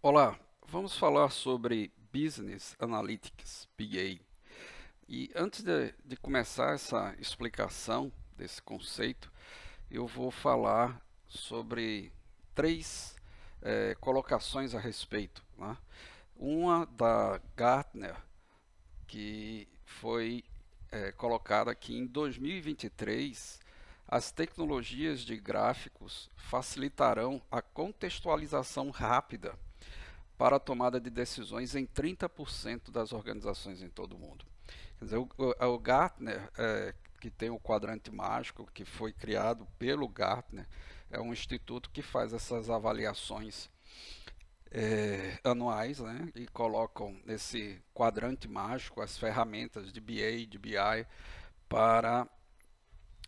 Olá, vamos falar sobre Business Analytics, BA. E antes de começar essa explicação desse conceito, eu vou falar sobre três colocações a respeito, né? Uma da Gartner, que foi colocada que em 2023 as tecnologias de gráficos facilitarão a contextualização rápida para a tomada de decisões em 30% das organizações em todo o mundo. Quer dizer, o Gartner, que tem o quadrante mágico, que foi criado pelo Gartner, é um instituto que faz essas avaliações anuais, né, e colocam nesse quadrante mágico as ferramentas de BA, de BI, para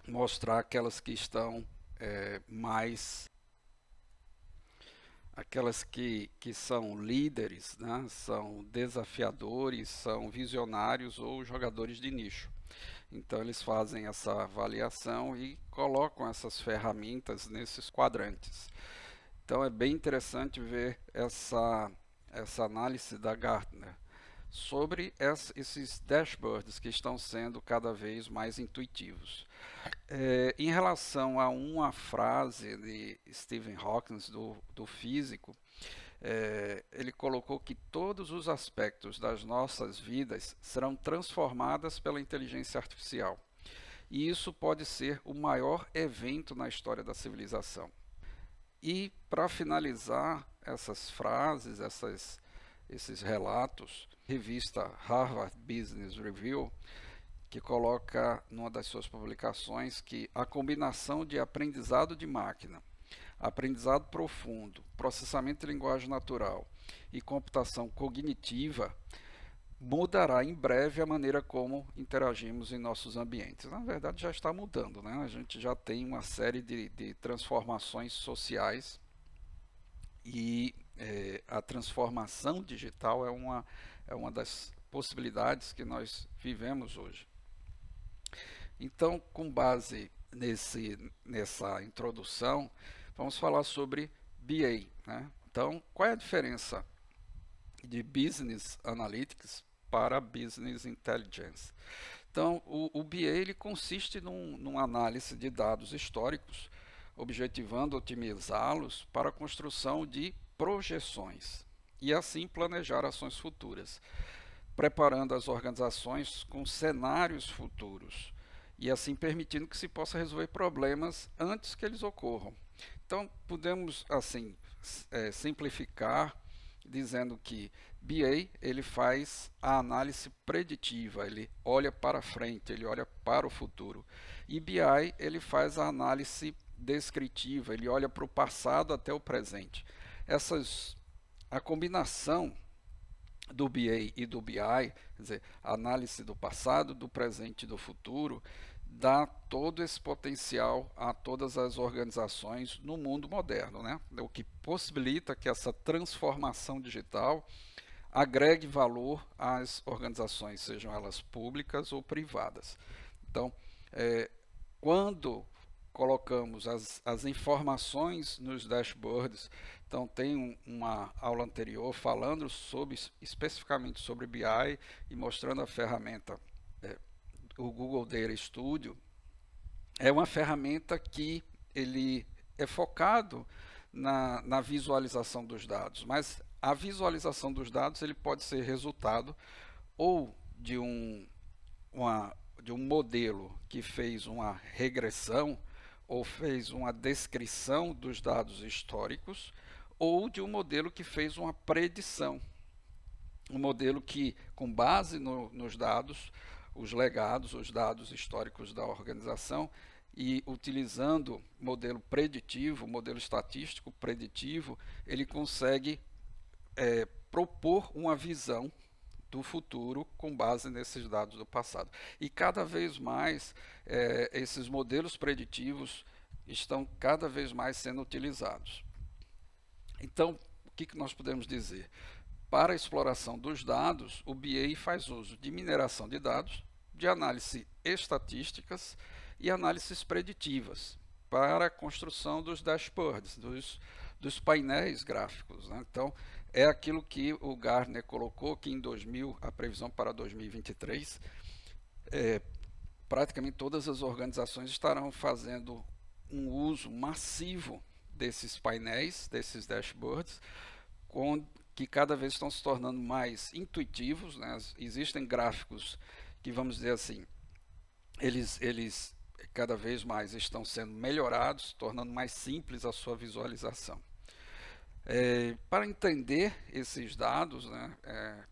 mostrar aquelas que estão mais aquelas que são líderes, né, são desafiadores, são visionários ou jogadores de nicho. Então eles fazem essa avaliação e colocam essas ferramentas nesses quadrantes. Então é bem interessante ver essa análise da Gartner sobre esses dashboards que estão sendo cada vez mais intuitivos. Em relação a uma frase de Stephen Hawking, do físico, ele colocou que todos os aspectos das nossas vidas serão transformadas pela inteligência artificial. E isso pode ser o maior evento na história da civilização. E para finalizar essas frases, esses relatos, revista Harvard Business Review, que coloca numa das suas publicações que a combinação de aprendizado de máquina, aprendizado profundo, processamento de linguagem natural e computação cognitiva mudará em breve a maneira como interagimos em nossos ambientes. Na verdade, já está mudando, né? A gente já tem uma série de transformações sociais e a transformação digital é uma das possibilidades que nós vivemos hoje. Então, com base nessa introdução, vamos falar sobre BA, né? Então, qual é a diferença de Business Analytics para Business Intelligence? Então, o BA ele consiste numa análise de dados históricos, objetivando otimizá-los para a construção de projeções e assim planejar ações futuras, preparando as organizações com cenários futuros e assim permitindo que se possa resolver problemas antes que eles ocorram. Então, podemos assim simplificar dizendo que BA ele faz a análise preditiva, ele olha para frente, ele olha para o futuro. E BI ele faz a análise descritiva, ele olha para o passado até o presente. A combinação do BA e do BI, quer dizer, a análise do passado, do presente e do futuro, dá todo esse potencial a todas as organizações no mundo moderno, né? O que possibilita que essa transformação digital agregue valor às organizações, sejam elas públicas ou privadas. Então, quando colocamos as informações nos dashboards, então tem uma aula anterior falando especificamente sobre BI e mostrando a ferramenta, o Google Data Studio, é uma ferramenta que ele é focado na visualização dos dados, mas a visualização dos dados ele pode ser resultado ou de de um modelo que fez uma regressão ou fez uma descrição dos dados históricos, ou de um modelo que fez uma predição. Um modelo que, com base nos dados, os legados, os dados históricos da organização, e utilizando modelo preditivo, modelo estatístico preditivo, ele consegue propor uma visão do futuro com base nesses dados do passado. E cada vez mais esses modelos preditivos estão cada vez mais sendo utilizados. Então, o que nós podemos dizer? Para a exploração dos dados, o BA faz uso de mineração de dados, de análise estatísticas e análises preditivas para a construção dos dashboards, dos painéis gráficos, né? Então, é aquilo que o Gartner colocou, que em 2000, a previsão para 2023, praticamente todas as organizações estarão fazendo um uso massivo desses painéis, desses dashboards, que cada vez estão se tornando mais intuitivos, né? Existem gráficos que, vamos dizer assim, eles cada vez mais estão sendo melhorados, tornando mais simples a sua visualização. Para entender esses dados, né,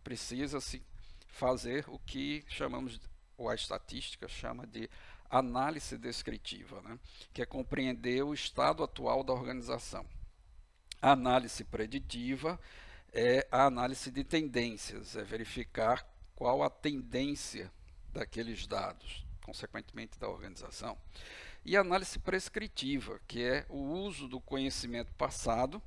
precisa-se fazer o que chamamos, ou a estatística chama de análise descritiva, né, que é compreender o estado atual da organização. A análise preditiva é a análise de tendências, é verificar qual a tendência daqueles dados, consequentemente da organização. E a análise prescritiva, que é o uso do conhecimento passado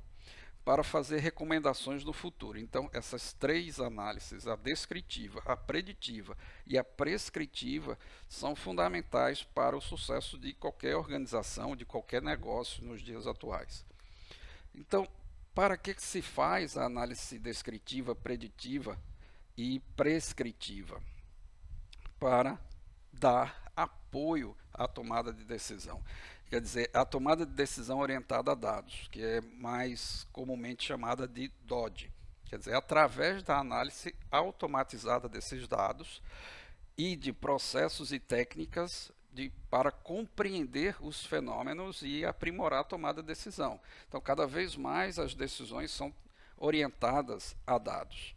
para fazer recomendações no futuro. Então, essas três análises, a descritiva, a preditiva e a prescritiva, são fundamentais para o sucesso de qualquer organização, de qualquer negócio nos dias atuais. Então, para que se faz a análise descritiva, preditiva e prescritiva? Para dar apoio à tomada de decisão. Quer dizer, a tomada de decisão orientada a dados, que é mais comumente chamada de DOD. Quer dizer, através da análise automatizada desses dados e de processos e técnicas para compreender os fenômenos e aprimorar a tomada de decisão. Então, cada vez mais as decisões são orientadas a dados.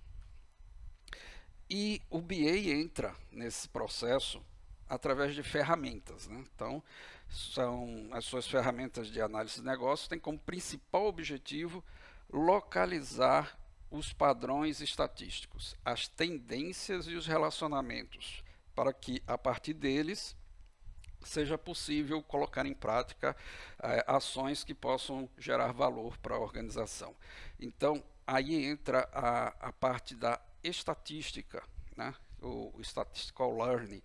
E o BA entra nesse processo através de ferramentas, né? Então, são as suas ferramentas de análise de negócios têm como principal objetivo localizar os padrões estatísticos, as tendências e os relacionamentos, para que a partir deles seja possível colocar em prática ações que possam gerar valor para a organização. Então, aí entra a parte da estatística, né? O Statistical Learning,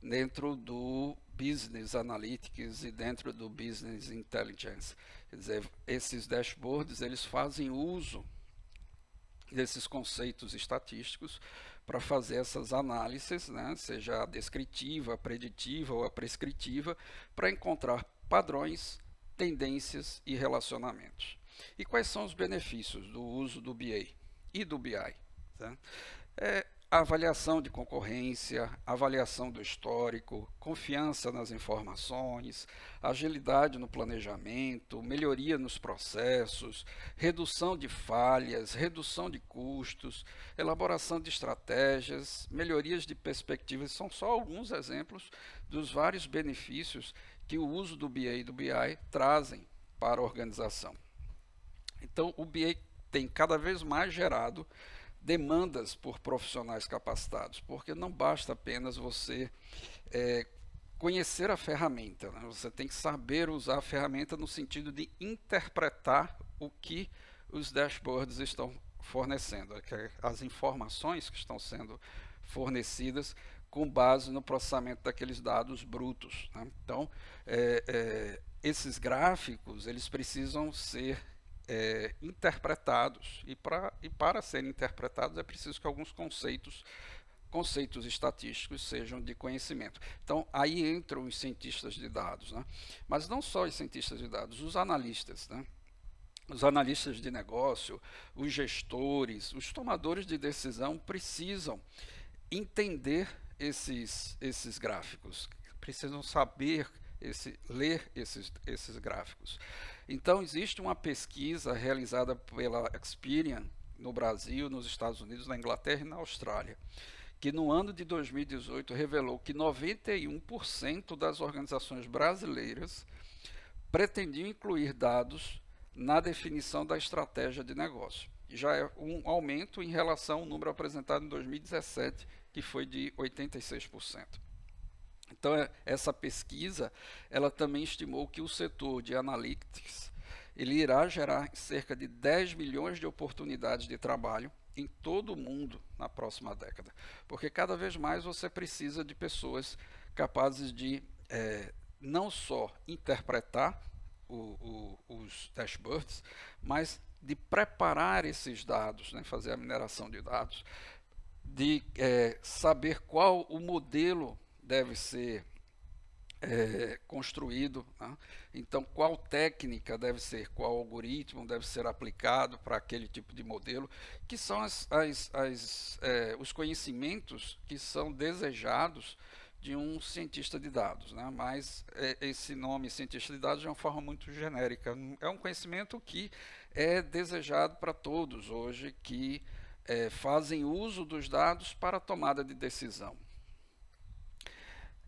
dentro do Business Analytics e dentro do Business Intelligence. Quer dizer, esses dashboards, eles fazem uso desses conceitos estatísticos para fazer essas análises, né, seja a descritiva, a preditiva ou a prescritiva, para encontrar padrões, tendências e relacionamentos. E quais são os benefícios do uso do BA e do BI? Tá? A avaliação de concorrência, avaliação do histórico, confiança nas informações, agilidade no planejamento, melhoria nos processos, redução de falhas, redução de custos, elaboração de estratégias, melhorias de perspectivas. São só alguns exemplos dos vários benefícios que o uso do BA e do BI trazem para a organização. Então, o BA tem cada vez mais gerado demandas por profissionais capacitados, porque não basta apenas você conhecer a ferramenta, né? Você tem que saber usar a ferramenta no sentido de interpretar o que os dashboards estão fornecendo, as informações que estão sendo fornecidas com base no processamento daqueles dados brutos, né? Então, esses gráficos, eles precisam ser interpretados, e para serem interpretados é preciso que alguns conceitos estatísticos sejam de conhecimento. Então, aí entram os cientistas de dados, né? Mas não só os cientistas de dados, os analistas, né? Os analistas de negócio, os gestores, os tomadores de decisão precisam entender esses gráficos, precisam saber ler esses gráficos. Então, existe uma pesquisa realizada pela Experian no Brasil, nos Estados Unidos, na Inglaterra e na Austrália, que no ano de 2018 revelou que 91% das organizações brasileiras pretendiam incluir dados na definição da estratégia de negócio. Já é um aumento em relação ao número apresentado em 2017, que foi de 86%. Então, essa pesquisa, ela também estimou que o setor de analytics, ele irá gerar cerca de 10 milhões de oportunidades de trabalho em todo o mundo na próxima década. Porque cada vez mais você precisa de pessoas capazes de não só interpretar os dashboards, mas de preparar esses dados, né, fazer a mineração de dados, de saber qual o modelo deve ser construído, né? Então qual técnica deve ser, qual algoritmo deve ser aplicado para aquele tipo de modelo, que são os conhecimentos que são desejados de um cientista de dados, né? Mas esse nome cientista de dados é uma forma muito genérica, é um conhecimento que é desejado para todos hoje que fazem uso dos dados para a tomada de decisão.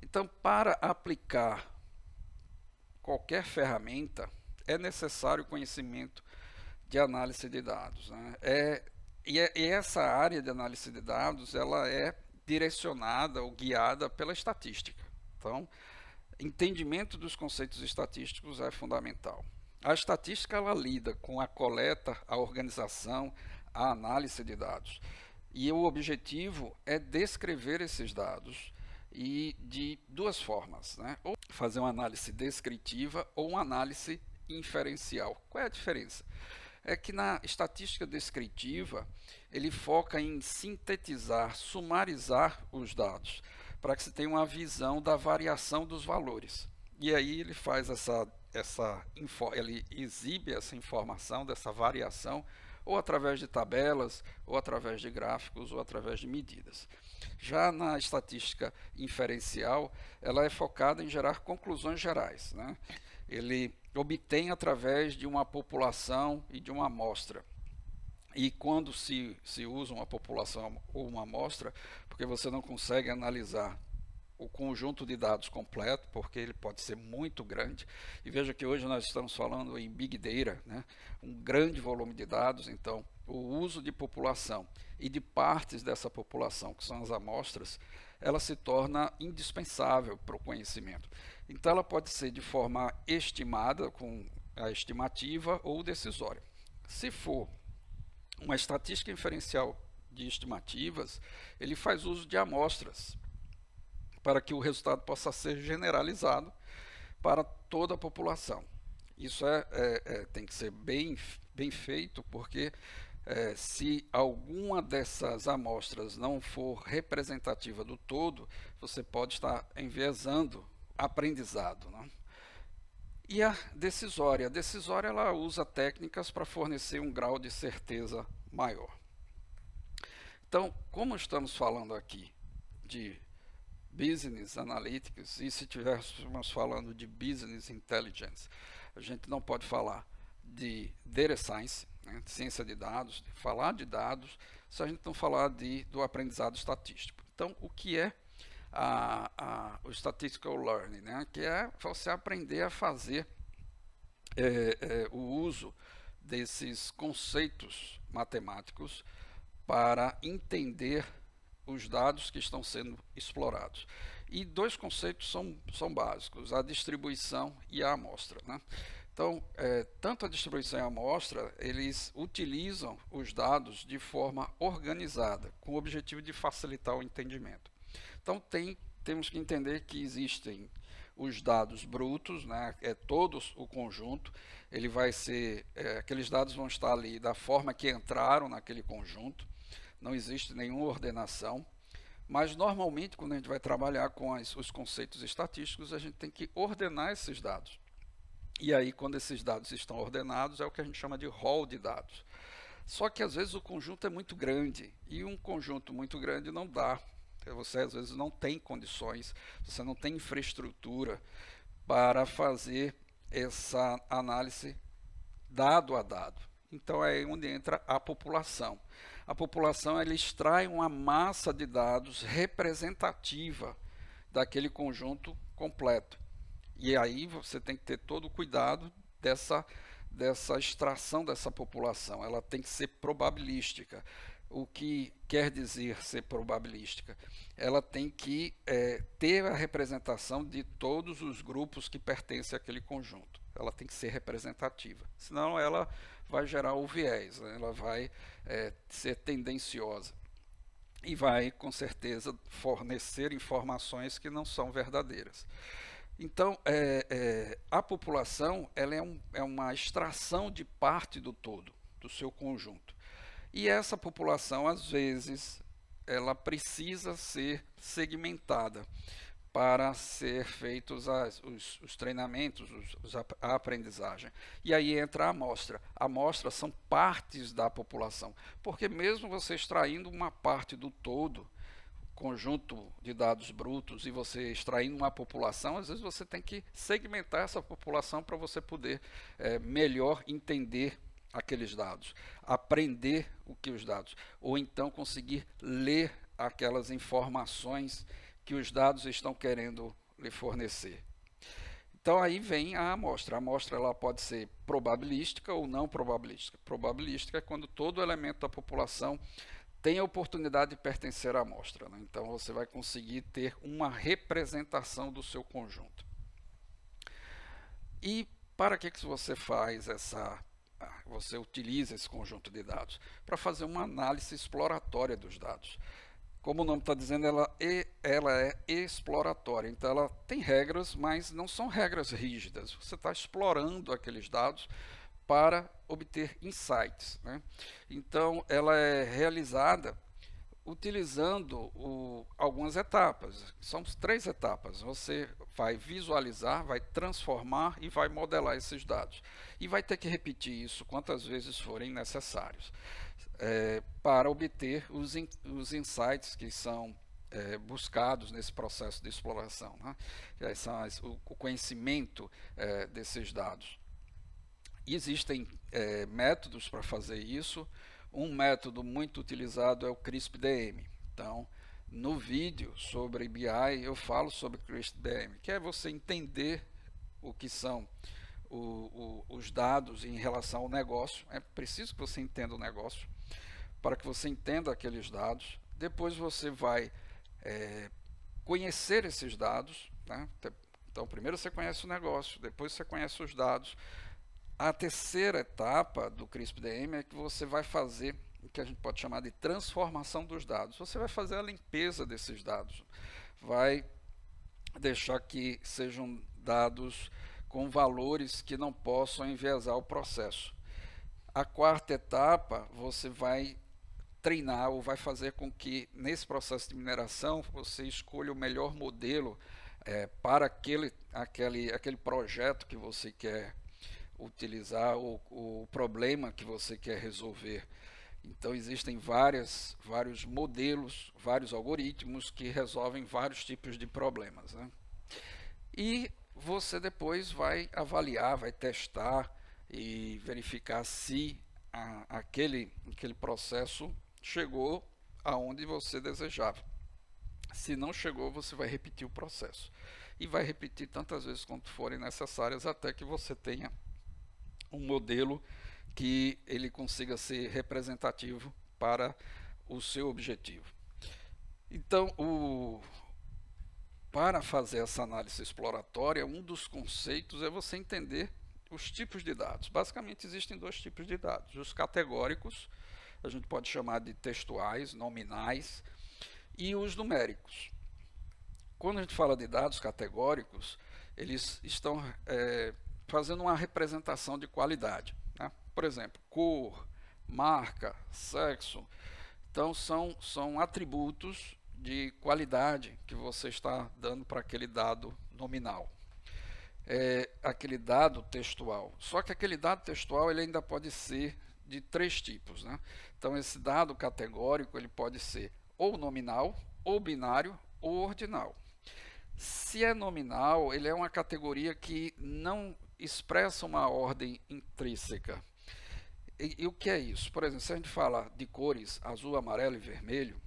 Então, para aplicar qualquer ferramenta, é necessário conhecimento de análise de dados, né? E essa área de análise de dados, ela é direcionada ou guiada pela estatística. Então, entendimento dos conceitos estatísticos é fundamental. A estatística, ela lida com a coleta, a organização, a análise de dados. E o objetivo é descrever esses dados e de duas formas, né? Ou fazer uma análise descritiva ou uma análise inferencial. Qual é a diferença? É que na estatística descritiva, ele foca em sintetizar, sumarizar os dados, para que se tenha uma visão da variação dos valores. E aí ele faz ele exibe essa informação dessa variação, ou através de tabelas, ou através de gráficos, ou através de medidas. Já na estatística inferencial, ela é focada em gerar conclusões gerais, né? Ele obtém através de uma população e de uma amostra. E quando se usa uma população ou uma amostra, porque você não consegue analisar o conjunto de dados completo, porque ele pode ser muito grande. E veja que hoje nós estamos falando em Big Data, né? Um grande volume de dados, então o uso de população e de partes dessa população, que são as amostras, ela se torna indispensável para o conhecimento. Então ela pode ser de forma estimada, com a estimativa, ou decisória. Se for uma estatística inferencial de estimativas, ele faz uso de amostras, para que o resultado possa ser generalizado para toda a população. Isso tem que ser bem feito, porque se alguma dessas amostras não for representativa do todo, você pode estar enviesando aprendizado, né? E a decisória? A decisória, ela usa técnicas para fornecer um grau de certeza maior. Então, como estamos falando aqui de Business Analytics, e se estivéssemos falando de Business Intelligence, a gente não pode falar de Data Science, né, ciência de dados, falar de dados, se a gente não falar do aprendizado estatístico. Então, o que é o Statistical Learning, né, que é você aprender a fazer o uso desses conceitos matemáticos para entender os dados que estão sendo explorados. E dois conceitos são básicos, a distribuição e a amostra, né? Então, tanto a distribuição e a amostra, eles utilizam os dados de forma organizada, com o objetivo de facilitar o entendimento. Então, temos que entender que existem os dados brutos, né? Todo o conjunto, ele vai ser, aqueles dados vão estar ali da forma que entraram naquele conjunto, não existe nenhuma ordenação, mas normalmente quando a gente vai trabalhar com os conceitos estatísticos, a gente tem que ordenar esses dados. E aí, quando esses dados estão ordenados, é o que a gente chama de rol de dados. Só que às vezes o conjunto é muito grande, e um conjunto muito grande não dá. Você às vezes não tem condições, você não tem infraestrutura para fazer essa análise dado a dado. Então é aí onde entra a população. A população, ela extrai uma massa de dados representativa daquele conjunto completo. E aí você tem que ter todo o cuidado dessa extração dessa população. Ela tem que ser probabilística. O que quer dizer ser probabilística? Ela tem que ter a representação de todos os grupos que pertencem àquele conjunto. Ela tem que ser representativa. Senão ela vai gerar o viés, né? Ela vai ser tendenciosa. E vai, com certeza, fornecer informações que não são verdadeiras. Então, a população, ela é uma extração de parte do todo, do seu conjunto. E essa população, às vezes, ela precisa ser segmentada para ser feitos os treinamentos, a aprendizagem. E aí entra a amostra. A amostra são partes da população, porque mesmo você extraindo uma parte do todo, conjunto de dados brutos, e você extraindo uma população, às vezes você tem que segmentar essa população para você poder melhor entender aqueles dados, aprender o que os dados, ou então conseguir ler aquelas informações que os dados estão querendo lhe fornecer. Então aí vem a amostra. A amostra ela pode ser probabilística ou não probabilística. Probabilística é quando todo elemento da população tem a oportunidade de pertencer à amostra, né? Então você vai conseguir ter uma representação do seu conjunto. E para que você faz você utiliza esse conjunto de dados? Para fazer uma análise exploratória dos dados. Como o nome está dizendo, ela é exploratória. Então, ela tem regras, mas não são regras rígidas. Você está explorando aqueles dados para obter insights, né? Então, ela é realizada utilizando algumas etapas. São 3 etapas. Você vai visualizar, vai transformar e vai modelar esses dados. E vai ter que repetir isso quantas vezes forem necessários. Para obter os insights que são buscados nesse processo de exploração, né? O conhecimento desses dados. E existem métodos para fazer isso. Um método muito utilizado é o CRISP-DM. Então, no vídeo sobre BI, eu falo sobre CRISP-DM, que é você entender o que são os dados em relação ao negócio. É preciso que você entenda o negócio, para que você entenda aqueles dados. Depois você vai conhecer esses dados, né? Então, primeiro você conhece o negócio, depois você conhece os dados. A terceira etapa do CRISP-DM é que você vai fazer o que a gente pode chamar de transformação dos dados. Você vai fazer a limpeza desses dados, vai deixar que sejam dados com valores que não possam enviesar o processo. A quarta etapa, você vai treinar ou vai fazer com que nesse processo de mineração você escolha o melhor modelo para aquele projeto que você quer utilizar, o problema que você quer resolver. Então existem vários modelos, vários algoritmos que resolvem vários tipos de problemas, né? E você depois vai avaliar, vai testar e verificar se aquele processo chegou aonde você desejava. Se não chegou, você vai repetir o processo. E vai repetir tantas vezes quanto forem necessárias até que você tenha um modelo que ele consiga ser representativo para o seu objetivo. Então, para fazer essa análise exploratória, um dos conceitos é você entender os tipos de dados. Basicamente, existem 2 tipos de dados. Os categóricos, a gente pode chamar de textuais, nominais, e os numéricos. Quando a gente fala de dados categóricos, eles estão fazendo uma representação de qualidade, né? Por exemplo, cor, marca, sexo. Então, são atributos de qualidade que você está dando para aquele dado nominal. Aquele dado textual. Só que aquele dado textual ele ainda pode ser de 3 tipos, né? Então, esse dado categórico ele pode ser ou nominal, ou binário, ou ordinal. Se é nominal, ele é uma categoria que não expressa uma ordem intrínseca. E o que é isso? Por exemplo, se a gente fala de cores azul, amarelo e vermelho,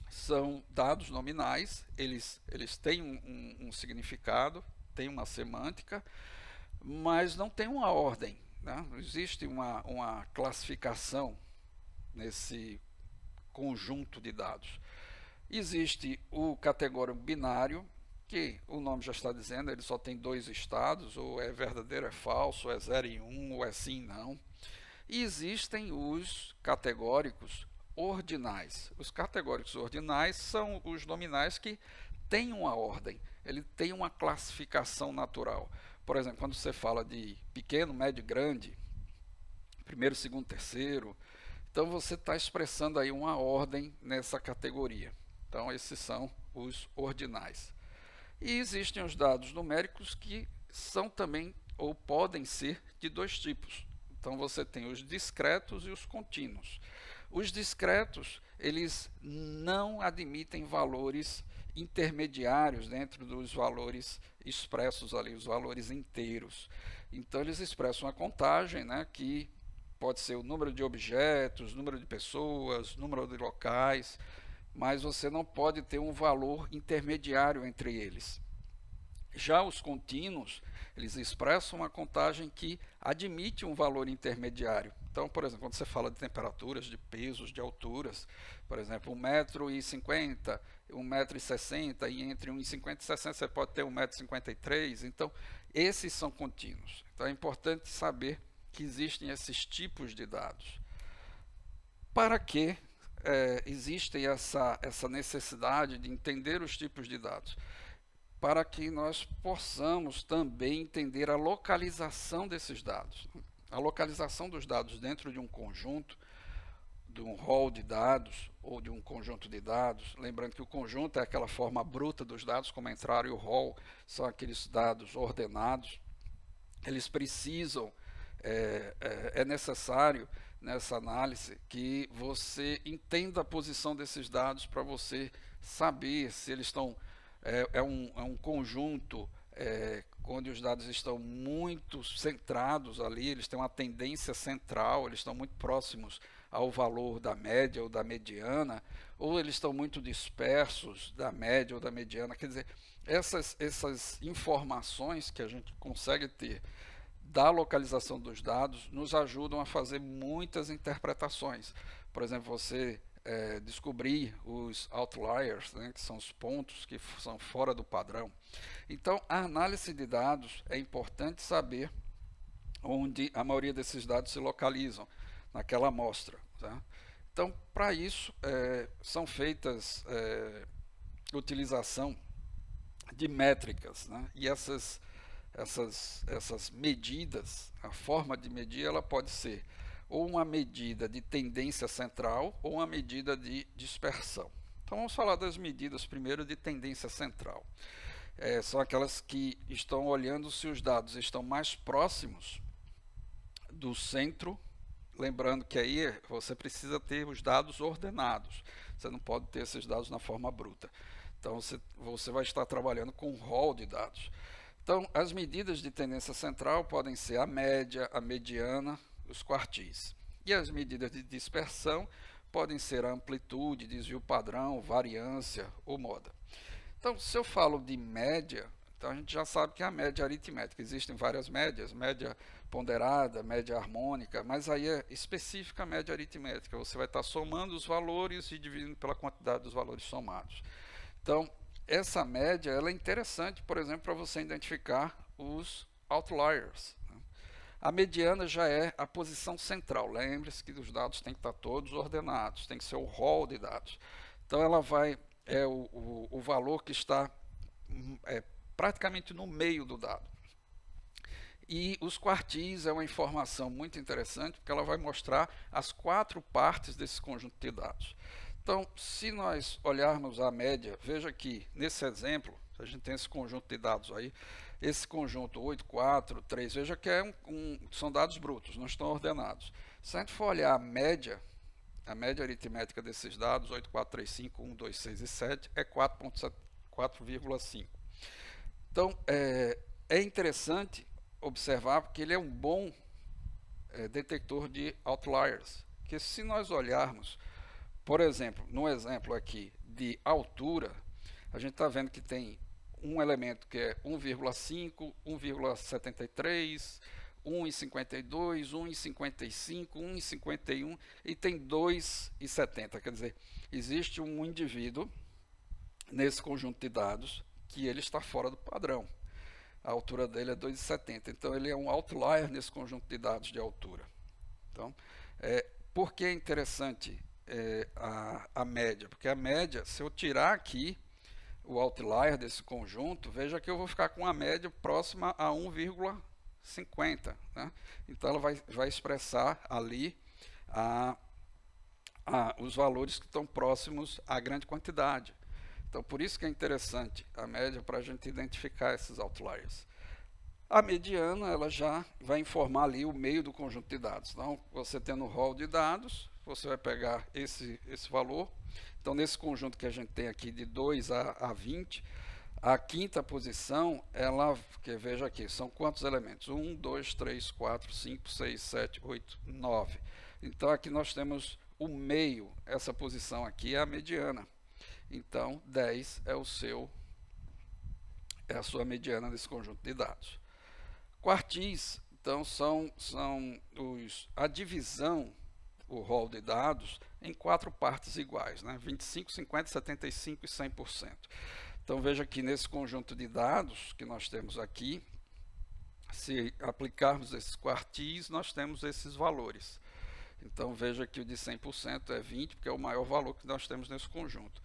são dados nominais, eles têm um significado, têm uma semântica, mas não tem uma ordem, né? Não existe uma classificação nesse conjunto de dados. Existe o categórico binário, que o nome já está dizendo, ele só tem 2 estados, ou é verdadeiro, é falso, ou é 0 e 1, ou é sim, não. E existem os categóricos ordinais. Os categóricos ordinais são os nominais que têm uma ordem, ele tem uma classificação natural. Por exemplo, quando você fala de pequeno, médio, grande, primeiro, segundo, terceiro. Então você está expressando aí uma ordem nessa categoria. Então esses são os ordinais. E existem os dados numéricos que são também ou podem ser de dois tipos. Então você tem os discretos e os contínuos. Os discretos, eles não admitem valores intermediários dentro dos valores expressos ali, os valores inteiros. Então eles expressam uma contagem, né, que pode ser o número de objetos, número de pessoas, número de locais, mas você não pode ter um valor intermediário entre eles. Já os contínuos, eles expressam uma contagem que admite um valor intermediário. Então, por exemplo, quando você fala de temperaturas, de pesos, de alturas, por exemplo, 1,50 m, 1,60 m, e entre 1,50 e 60 você pode ter 1,53 m. Então, esses são contínuos. Então, é importante saber que existem esses tipos de dados. Para que existe essa necessidade de entender os tipos de dados? Para que nós possamos também entender a localização desses dados. A localização dos dados dentro de um conjunto, de um rol de dados ou de um conjunto de dados. Lembrando que o conjunto é aquela forma bruta dos dados, como entraram, e o rol são aqueles dados ordenados. Eles precisam, é necessário nessa análise que você entenda a posição desses dados para você saber se eles estão... É um conjunto onde os dados estão muito centrados ali, eles têm uma tendência central, eles estão muito próximos ao valor da média ou da mediana, ou eles estão muito dispersos da média ou da mediana. Quer dizer, essas informações que a gente consegue ter da localização dos dados nos ajudam a fazer muitas interpretações. Por exemplo, você descobrir os outliers, né, que são os pontos que são fora do padrão. Então, a análise de dados é importante saber onde a maioria desses dados se localizam, naquela amostra. Tá? Então, para isso, são feitas utilização de métricas, né? E essas medidas, a forma de medir, ela pode ser ou uma medida de tendência central ou uma medida de dispersão. Então vamos falar das medidas primeiro de tendência central. São aquelas que estão olhando se os dados estão mais próximos do centro, lembrando que aí você precisa ter os dados ordenados, você não pode ter esses dados na forma bruta. Então você vai estar trabalhando com um rol de dados. Então as medidas de tendência central podem ser a média, a mediana, os quartis. E as medidas de dispersão podem ser a amplitude, desvio padrão, variância ou moda. Então, se eu falo de média, então a gente já sabe que é a média aritmética. Existem várias médias, média ponderada, média harmônica, mas aí é específica a média aritmética. Você vai estar somando os valores e dividindo pela quantidade dos valores somados. Então, essa média ela é interessante, por exemplo, para você identificar os outliers. A mediana já é a posição central. Lembre-se que os dados têm que estar todos ordenados, tem que ser o rol de dados. Então ela é o valor que está praticamente no meio do dado. E os quartis é uma informação muito interessante, porque ela vai mostrar as 4 partes desse conjunto de dados. Então, se nós olharmos a média, veja que nesse exemplo, a gente tem esse conjunto de dados aí, esse conjunto 8, 4, 3, veja que são dados brutos, não estão ordenados. Se a gente for olhar a média aritmética desses dados, 8, 4, 3, 5, 1, 2, 6 e 7, é 4,5. Então, é interessante observar, porque ele é um bom detector de outliers, que se nós olharmos, por exemplo, no exemplo aqui de altura, a gente está vendo que tem um elemento que é 1,5, 1,73, 1,52, 1,55, 1,51 e tem 2,70. Quer dizer, existe um indivíduo nesse conjunto de dados que ele está fora do padrão. A altura dele é 2,70. Então, ele é um outlier nesse conjunto de dados de altura. Então, por que é interessante a média? Porque a média, se eu tirar aqui o outlier desse conjunto, veja que eu vou ficar com a média próxima a 1,5. 50, né? Então ela vai expressar ali os valores que estão próximos à grande quantidade. Então por isso que é interessante a média para a gente identificar esses outliers. A mediana ela já vai informar ali o meio do conjunto de dados. Então você tendo um rol de dados, você vai pegar esse valor. Então nesse conjunto que a gente tem aqui de 2 a 20, a quinta posição, ela, que veja aqui, são quantos elementos? 1, 2, 3, 4, 5, 6, 7, 8, 9. Então aqui nós temos o meio, essa posição aqui é a mediana. Então 10 é a sua mediana desse conjunto de dados. Quartis, então, são a divisão, o rol de dados, em 4 partes iguais, né? 25, 50, 75 e 100%. Então veja que nesse conjunto de dados que nós temos aqui, se aplicarmos esses quartis, nós temos esses valores. Então veja que o de 100% é 20, porque é o maior valor que nós temos nesse conjunto.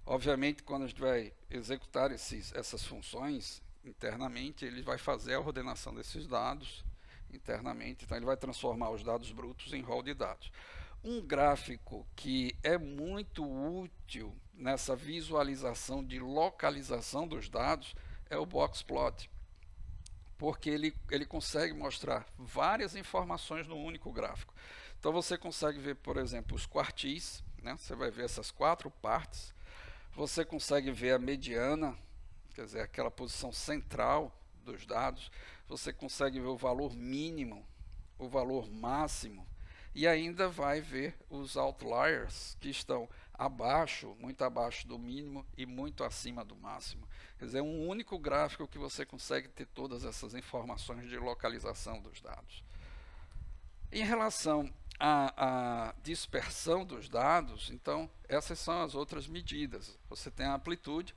Obviamente, quando a gente vai executar essas funções internamente, ele vai fazer a ordenação desses dados internamente, então ele vai transformar os dados brutos em rol de dados. Um gráfico que é muito útil nessa visualização de localização dos dados é o boxplot, porque ele consegue mostrar várias informações no único gráfico. Então você consegue ver, por exemplo, os quartis, né? Você vai ver essas 4 partes, você consegue ver a mediana, quer dizer, aquela posição central dos dados, você consegue ver o valor mínimo, o valor máximo, e ainda vai ver os outliers que estão abaixo, muito abaixo do mínimo e muito acima do máximo. Quer dizer, é um único gráfico que você consegue ter todas essas informações de localização dos dados. Em relação à dispersão dos dados, então, essas são as outras medidas. Você tem a amplitude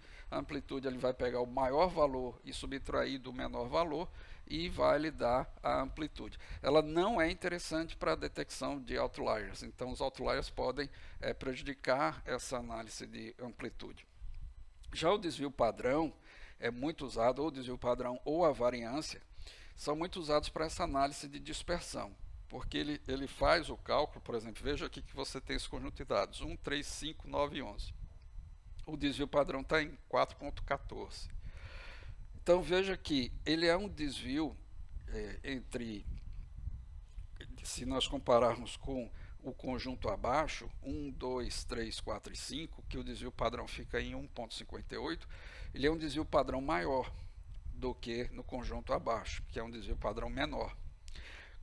ele vai pegar o maior valor e subtrair do menor valor, e vai lhe dar a amplitude. Ela não é interessante para a detecção de outliers, então os outliers podem prejudicar essa análise de amplitude. Já o desvio padrão é muito usado, ou o desvio padrão ou a variância, são muito usados para essa análise de dispersão, porque ele faz o cálculo, por exemplo, veja aqui que você tem esse conjunto de dados, 1, 3, 5, 9 e 11. O desvio padrão está em 4.14. Então veja que ele é um desvio se nós compararmos com o conjunto abaixo, 1, 2, 3, 4 e 5, que o desvio padrão fica em 1.58, ele é um desvio padrão maior do que no conjunto abaixo, que é um desvio padrão menor.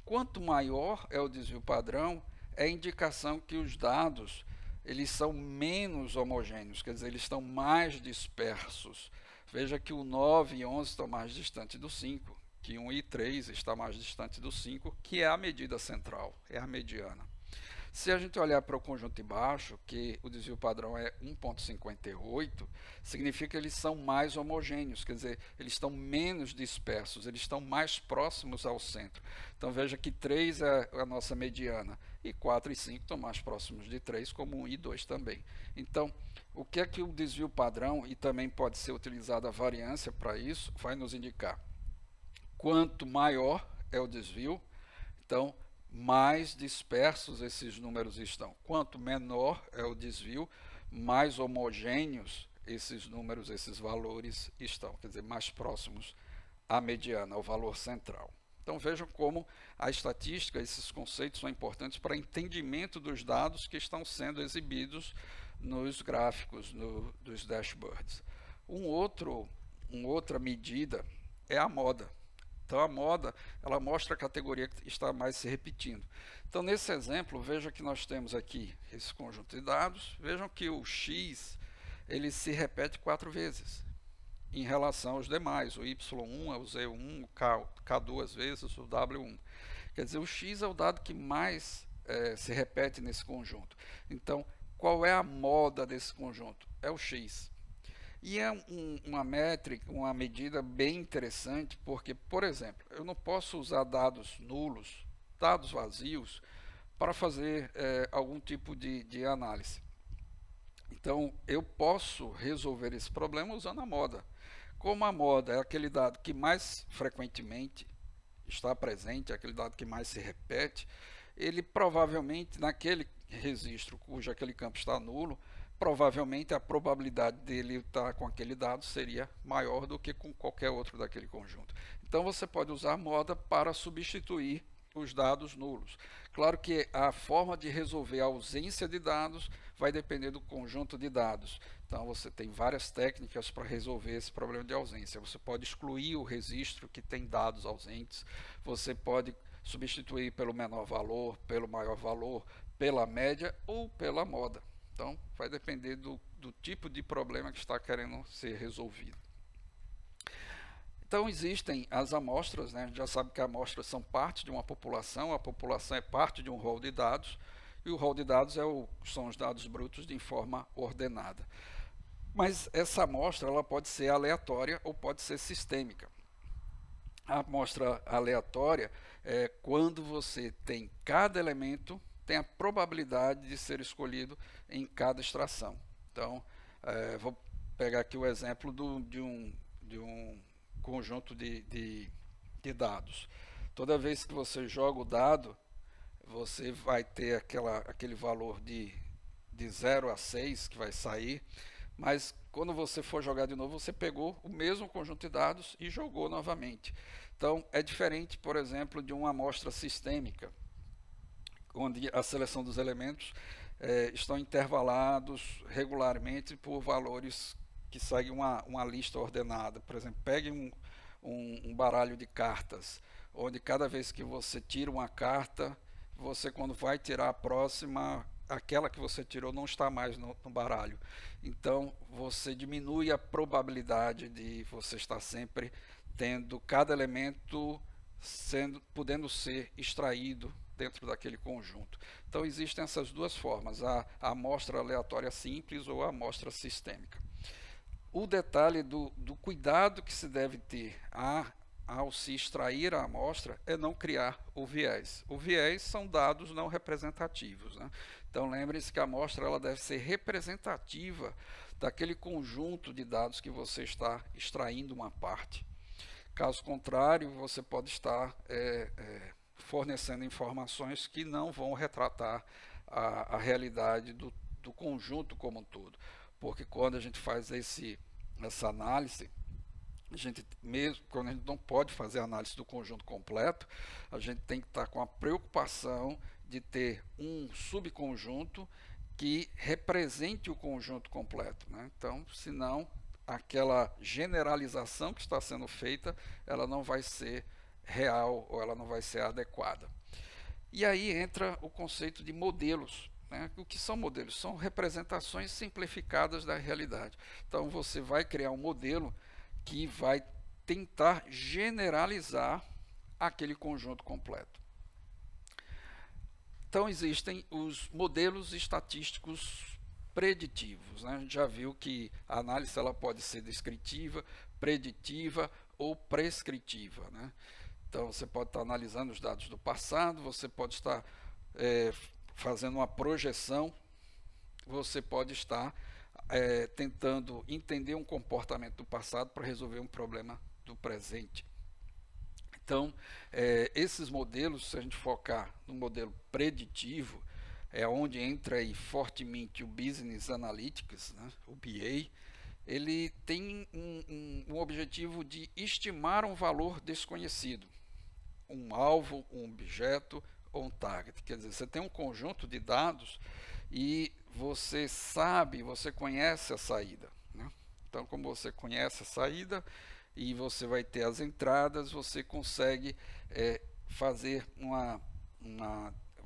Quanto maior é o desvio padrão, é indicação que os dados eles são menos homogêneos, quer dizer, eles estão mais dispersos. Veja que o 9 e 11 estão mais distantes do 5, que 1 e 3 está mais distante do 5, que é a medida central, é a mediana. Se a gente olhar para o conjunto de baixo, que o desvio padrão é 1.58, significa que eles são mais homogêneos, quer dizer, eles estão menos dispersos, eles estão mais próximos ao centro. Então veja que 3 é a nossa mediana, e 4 e 5 estão mais próximos de 3, como 1 e 2 também. Então, o que é que o desvio padrão, e também pode ser utilizada a variância para isso, vai nos indicar? Quanto maior é o desvio, então mais dispersos esses números estão. Quanto menor é o desvio, mais homogêneos esses números, esses valores estão, quer dizer, mais próximos à mediana, ao valor central. Então vejam como a estatística, esses conceitos são importantes para entendimento dos dados que estão sendo exibidos nos gráficos, dos dashboards. Outra medida é a moda. Então a moda, ela mostra a categoria que está mais se repetindo. Então nesse exemplo, veja que nós temos aqui esse conjunto de dados, vejam que o X, ele se repete 4 vezes, em relação aos demais, o Y1, o Z1, o K 2 vezes, o W1. Quer dizer, o X é o dado que mais se repete nesse conjunto. Então, qual é a moda desse conjunto? É o X. E é uma métrica, uma medida bem interessante, porque, por exemplo, eu não posso usar dados nulos, dados vazios, para fazer algum tipo de análise. Então, eu posso resolver esse problema usando a moda. Como a moda é aquele dado que mais frequentemente está presente, aquele dado que mais se repete, ele provavelmente, naquele registro cujo aquele campo está nulo, provavelmente a probabilidade dele estar com aquele dado seria maior do que com qualquer outro daquele conjunto. Então você pode usar a moda para substituir os dados nulos. Claro que a forma de resolver a ausência de dados vai depender do conjunto de dados. Então você tem várias técnicas para resolver esse problema de ausência. Você pode excluir o registro que tem dados ausentes, você pode substituir pelo menor valor, pelo maior valor, pela média ou pela moda. Então vai depender do tipo de problema que está querendo ser resolvido. Então existem as amostras, né? A gente já sabe que amostras são parte de uma população, a população é parte de um rol de dados, e o rol de dados são os dados brutos de forma ordenada. Mas essa amostra ela pode ser aleatória ou pode ser sistêmica. A amostra aleatória é quando você tem cada elemento, tem a probabilidade de ser escolhido em cada extração. Então, vou pegar aqui o exemplo de um conjunto de dados. Toda vez que você joga o dado, você vai ter aquele valor de 0 a 6 que vai sair, mas quando você for jogar de novo, você pegou o mesmo conjunto de dados e jogou novamente. Então, é diferente, por exemplo, de uma amostra sistêmica, onde a seleção dos elementos estão intervalados regularmente por valores que seguem uma lista ordenada. Por exemplo, pegue um baralho de cartas, onde cada vez que você tira uma carta, você, quando vai tirar a próxima, aquela que você tirou não está mais no baralho. Então, você diminui a probabilidade de você estar sempre tendo cada elemento podendo ser extraído dentro daquele conjunto. Então, existem essas duas formas, a amostra aleatória simples ou a amostra sistêmica. O detalhe do cuidado que se deve ter ao se extrair a amostra é não criar o viés. O viés são dados não representativos, né? Então lembre-se que a amostra ela deve ser representativa daquele conjunto de dados que você está extraindo uma parte. Caso contrário, você pode estar fornecendo informações que não vão retratar a realidade do conjunto como um todo. Porque quando a gente faz essa análise, quando a gente não pode fazer a análise do conjunto completo, a gente tem que estar com a preocupação de ter um subconjunto que represente o conjunto completo, né? Então, senão, aquela generalização que está sendo feita, ela não vai ser real ou ela não vai ser adequada. E aí entra o conceito de modelos. O que são modelos? São representações simplificadas da realidade. Então você vai criar um modelo que vai tentar generalizar aquele conjunto completo. Então existem os modelos estatísticos preditivos, né? A gente já viu que a análise ela pode ser descritiva, preditiva ou prescritiva, né? Então você pode estar analisando os dados do passado, você pode estar fazendo uma projeção, você pode estar tentando entender um comportamento do passado para resolver um problema do presente. Então, esses modelos, se a gente focar no modelo preditivo, é onde entra aí fortemente o Business Analytics, né, o BA, ele tem um objetivo de estimar um valor desconhecido, um alvo, um objeto ou um target. Quer dizer, você tem um conjunto de dados e você sabe, você conhece a saída, né? Então, como você conhece a saída e você vai ter as entradas, você consegue fazer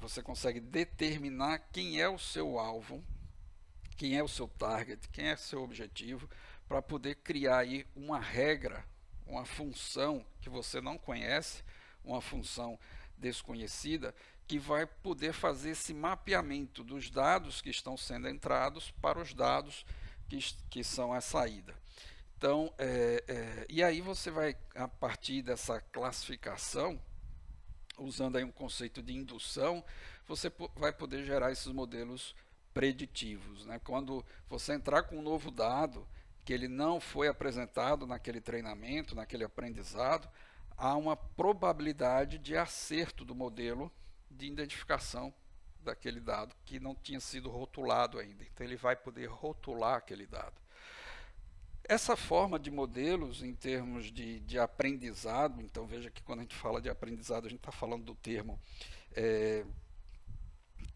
você consegue determinar quem é o seu alvo, quem é o seu target, quem é o seu objetivo, para poder criar aí uma regra, uma função que você não conhece, uma função desconhecida, que vai poder fazer esse mapeamento dos dados que estão sendo entrados para os dados que são a saída. Então, e aí você vai, a partir dessa classificação, usando aí um conceito de indução, você vai poder gerar esses modelos preditivos, né? Quando você entrar com um novo dado, que ele não foi apresentado naquele treinamento, naquele aprendizado, há uma probabilidade de acerto do modelo de identificação daquele dado que não tinha sido rotulado ainda. Então ele vai poder rotular aquele dado. Essa forma de modelos em termos de aprendizado, então veja que quando a gente fala de aprendizado, a gente está falando do termo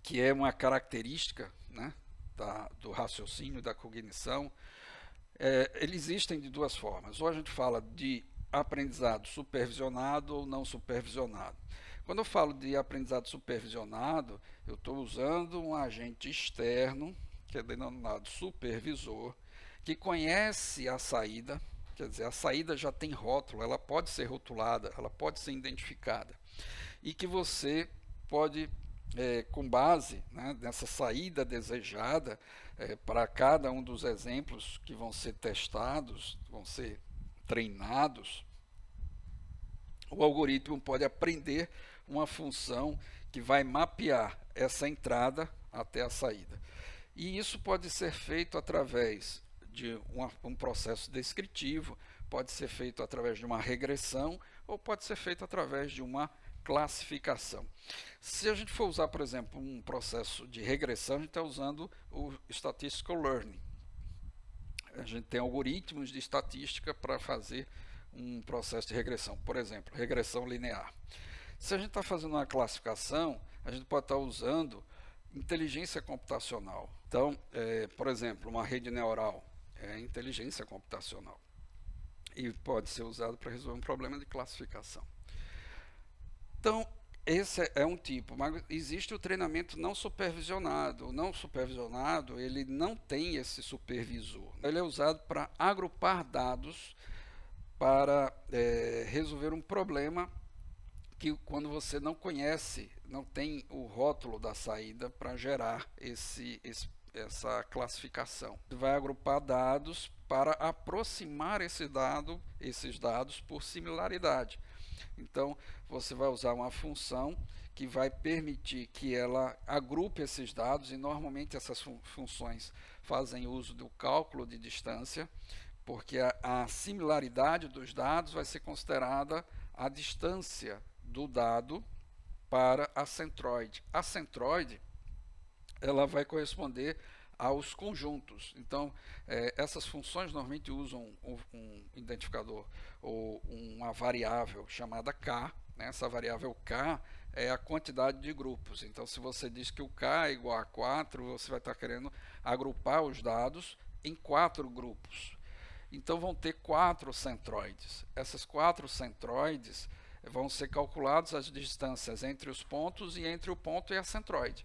que é uma característica, né, do raciocínio, da cognição. Eles existem de duas formas. Ou a gente fala de aprendizado supervisionado ou não supervisionado. Quando eu falo de aprendizado supervisionado, eu estou usando um agente externo, que é denominado supervisor, que conhece a saída, quer dizer, a saída já tem rótulo, ela pode ser rotulada, ela pode ser identificada, e que você pode, com base, né, nessa saída desejada, para cada um dos exemplos que vão ser testados, vão ser treinados, o algoritmo pode aprender uma função que vai mapear essa entrada até a saída. E isso pode ser feito através de um processo descritivo, pode ser feito através de uma regressão ou pode ser feito através de uma classificação. Se a gente for usar, por exemplo, um processo de regressão, a gente está usando o Statistical Learning. A gente tem algoritmos de estatística para fazer um processo de regressão, por exemplo, regressão linear. Se a gente está fazendo uma classificação, a gente pode estar usando inteligência computacional. Então, por exemplo, uma rede neural é inteligência computacional e pode ser usado para resolver um problema de classificação. Então, esse é um tipo, mas existe o treinamento não supervisionado. O não supervisionado, ele não tem esse supervisor. Ele é usado para agrupar dados para resolver um problema que quando você não conhece, não tem o rótulo da saída para gerar essa classificação. Você vai agrupar dados para aproximar esses dados por similaridade. Então, você vai usar uma função que vai permitir que ela agrupe esses dados, e normalmente essas funções fazem uso do cálculo de distância, porque a similaridade dos dados vai ser considerada a distância do dado para a centroide. A centroide, ela vai corresponder aos conjuntos. Então, essas funções normalmente usam um identificador ou uma variável chamada K. Né? Essa variável K é a quantidade de grupos. Então, se você diz que o K é igual a 4, você vai estar querendo agrupar os dados em 4 grupos. Então, vão ter 4 centroides. Essas 4 centroides vão ser calculadas as distâncias entre os pontos e entre o ponto e a centroide.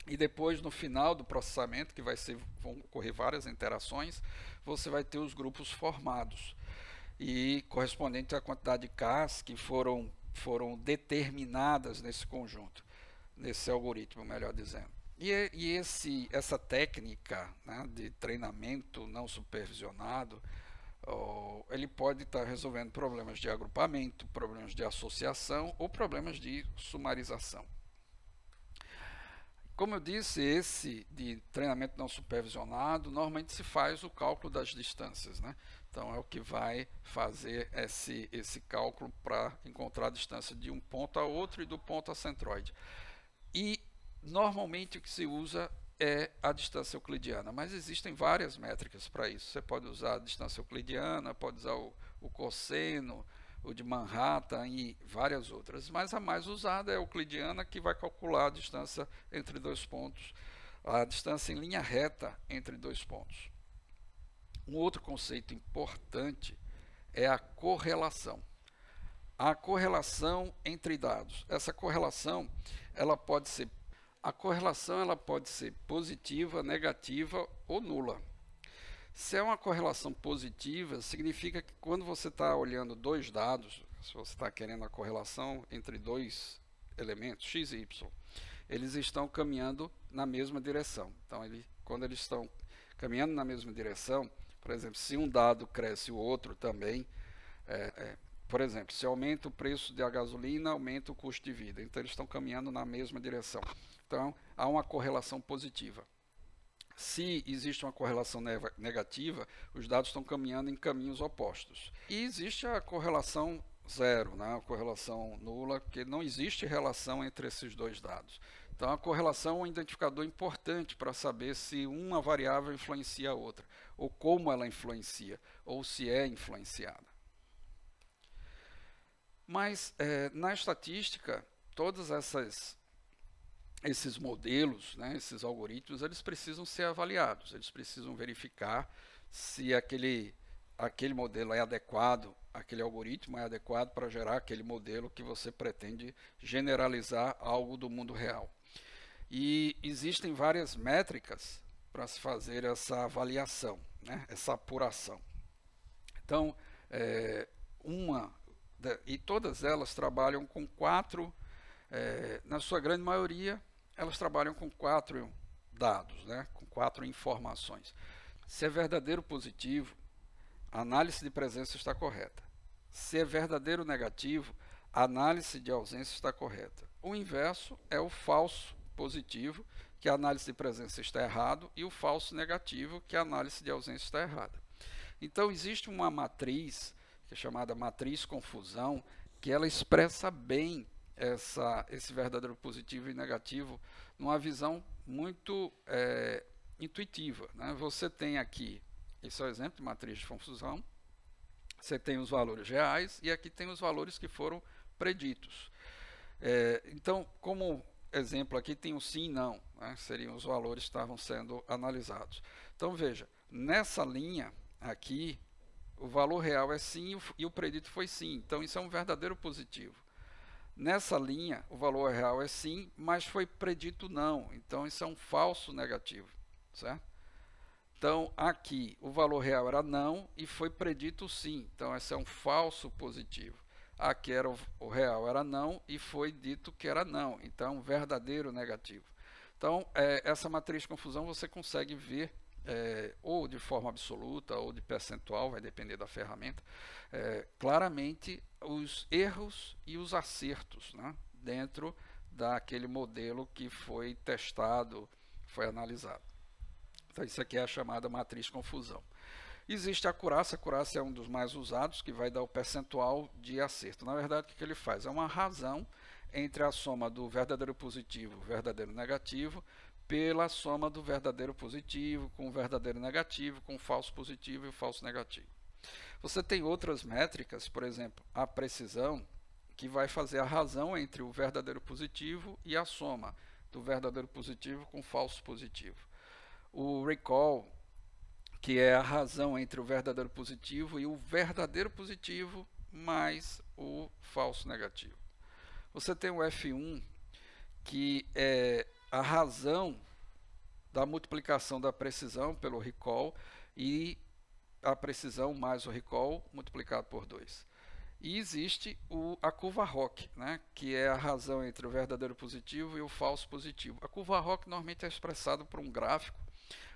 E depois, no final do processamento, que vão ocorrer várias interações, você vai ter os grupos formados e correspondente à quantidade de Ks que foram determinadas nesse conjunto, nesse algoritmo, melhor dizendo. E essa técnica, né, de treinamento não supervisionado, ele pode estar resolvendo problemas de agrupamento, problemas de associação ou problemas de sumarização. Como eu disse, esse de treinamento não supervisionado, normalmente se faz o cálculo das distâncias, né? Então é o que vai fazer esse cálculo para encontrar a distância de um ponto a outro e do ponto à centroide. E normalmente o que se usa é a distância euclidiana, mas existem várias métricas para isso. Você pode usar a distância euclidiana, pode usar o cosseno, o de Manhattan e várias outras, mas a mais usada é a euclidiana, que vai calcular a distância entre dois pontos, a distância em linha reta entre dois pontos. Um outro conceito importante é a correlação. A correlação entre dados. Essa correlação, ela pode ser positiva, negativa ou nula. Se é uma correlação positiva, significa que quando você está olhando dois dados, se você está querendo a correlação entre dois elementos, x e y, eles estão caminhando na mesma direção. Então, quando eles estão caminhando na mesma direção, por exemplo, se um dado cresce e o outro também, por exemplo, se aumenta o preço da gasolina, aumenta o custo de vida. Então, eles estão caminhando na mesma direção. Então, há uma correlação positiva. Se existe uma correlação negativa, os dados estão caminhando em caminhos opostos. E existe a correlação zero, né? A correlação nula, porque não existe relação entre esses dois dados. Então, a correlação é um identificador importante para saber se uma variável influencia a outra, ou como ela influencia, ou se é influenciada. Mas, na estatística, todos esses modelos, né, esses algoritmos, eles precisam ser avaliados, eles precisam verificar se aquele modelo é adequado, aquele algoritmo é adequado para gerar aquele modelo que você pretende generalizar algo do mundo real. E existem várias métricas para se fazer essa avaliação, né, essa apuração. Então, e todas elas trabalham com quatro, na sua grande maioria, elas trabalham com 4 dados, né, com 4 informações. Se é verdadeiro positivo, a análise de presença está correta. Se é verdadeiro negativo, a análise de ausência está correta. O inverso é o falso positivo, que a análise de presença está errado, e o falso negativo, que a análise de ausência está errada. Então, existe uma matriz, que é chamada matriz confusão, que ela expressa bem esse verdadeiro positivo e negativo numa visão muito intuitiva, né? Você tem aqui, esse é o exemplo de matriz de confusão, você tem os valores reais e aqui tem os valores que foram preditos. Então, como exemplo aqui tem o sim e não, né? Seriam os valores que estavam sendo analisados. Então veja, nessa linha aqui, o valor real é sim e o predito foi sim, então isso é um verdadeiro positivo. Nessa linha, o valor real é sim, mas foi predito não, então isso é um falso negativo, certo? Então aqui o valor real era não e foi predito sim, então esse é um falso positivo. Aqui era o real era não e foi dito que era não, então é um verdadeiro negativo. Então essa matriz de confusão você consegue ver ou de forma absoluta ou de percentual, vai depender da ferramenta, claramente os erros e os acertos, né, dentro daquele modelo que foi testado, foi analisado. Então isso aqui é a chamada matriz confusão. Existe a acurácia é um dos mais usados, que vai dar o percentual de acerto. Na verdade, o que ele faz? É uma razão entre a soma do verdadeiro positivo e verdadeiro negativo, pela soma do verdadeiro positivo com o verdadeiro negativo, com o falso positivo e o falso negativo. Você tem outras métricas, por exemplo, a precisão, que vai fazer a razão entre o verdadeiro positivo e a soma do verdadeiro positivo com o falso positivo. O recall, que é a razão entre o verdadeiro positivo e o verdadeiro positivo mais o falso negativo. Você tem o F1, que é a razão da multiplicação da precisão pelo recall e a precisão mais o recall multiplicado por 2. E existe a curva ROC, né, que é a razão entre o verdadeiro positivo e o falso positivo. A curva ROC normalmente é expressada por um gráfico,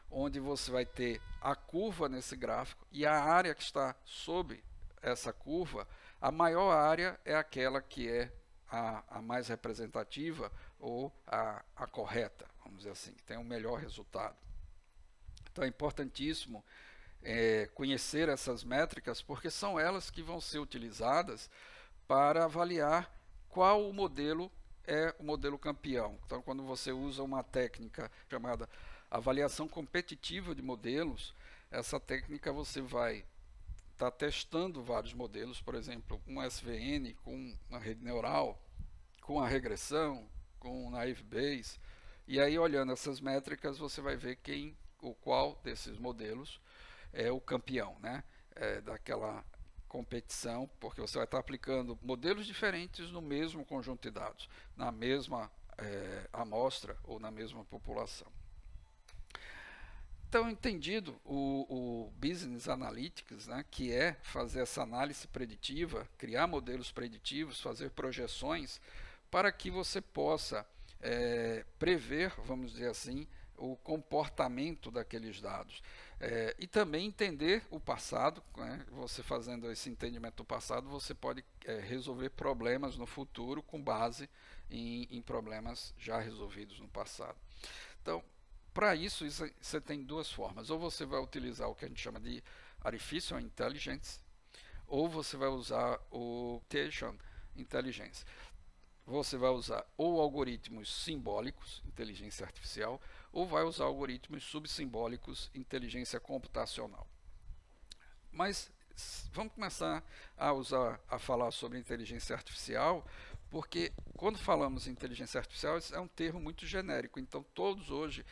onde você vai ter a curva nesse gráfico e a área que está sob essa curva, a maior área é aquela que é a mais representativa ou a correta, vamos dizer assim, que tem um melhor resultado. Então é importantíssimo conhecer essas métricas, porque são elas que vão ser utilizadas para avaliar qual o modelo é o modelo campeão. Então, quando você usa uma técnica chamada avaliação competitiva de modelos, essa técnica você vai estar testando vários modelos, por exemplo, um SVN com uma rede neural, com a regressão, com o naive Bayes, e aí olhando essas métricas você vai ver qual desses modelos é o campeão, né? Daquela competição, porque você vai estar aplicando modelos diferentes no mesmo conjunto de dados, na mesma amostra ou na mesma população. Então, entendido o Business Analytics, né, que é fazer essa análise preditiva, criar modelos preditivos, fazer projeções, para que você possa prever, vamos dizer assim, o comportamento daqueles dados. E também entender o passado, né? Você fazendo esse entendimento do passado, você pode resolver problemas no futuro com base em problemas já resolvidos no passado. Então, para isso, você tem duas formas. Ou você vai utilizar o que a gente chama de Artificial Intelligence, ou você vai usar o Computational Intelligence. Você vai usar ou algoritmos simbólicos, inteligência artificial, ou vai usar algoritmos subsimbólicos, inteligência computacional. Mas vamos começar a falar sobre inteligência artificial, porque quando falamos em inteligência artificial, é um termo muito genérico, então todos hoje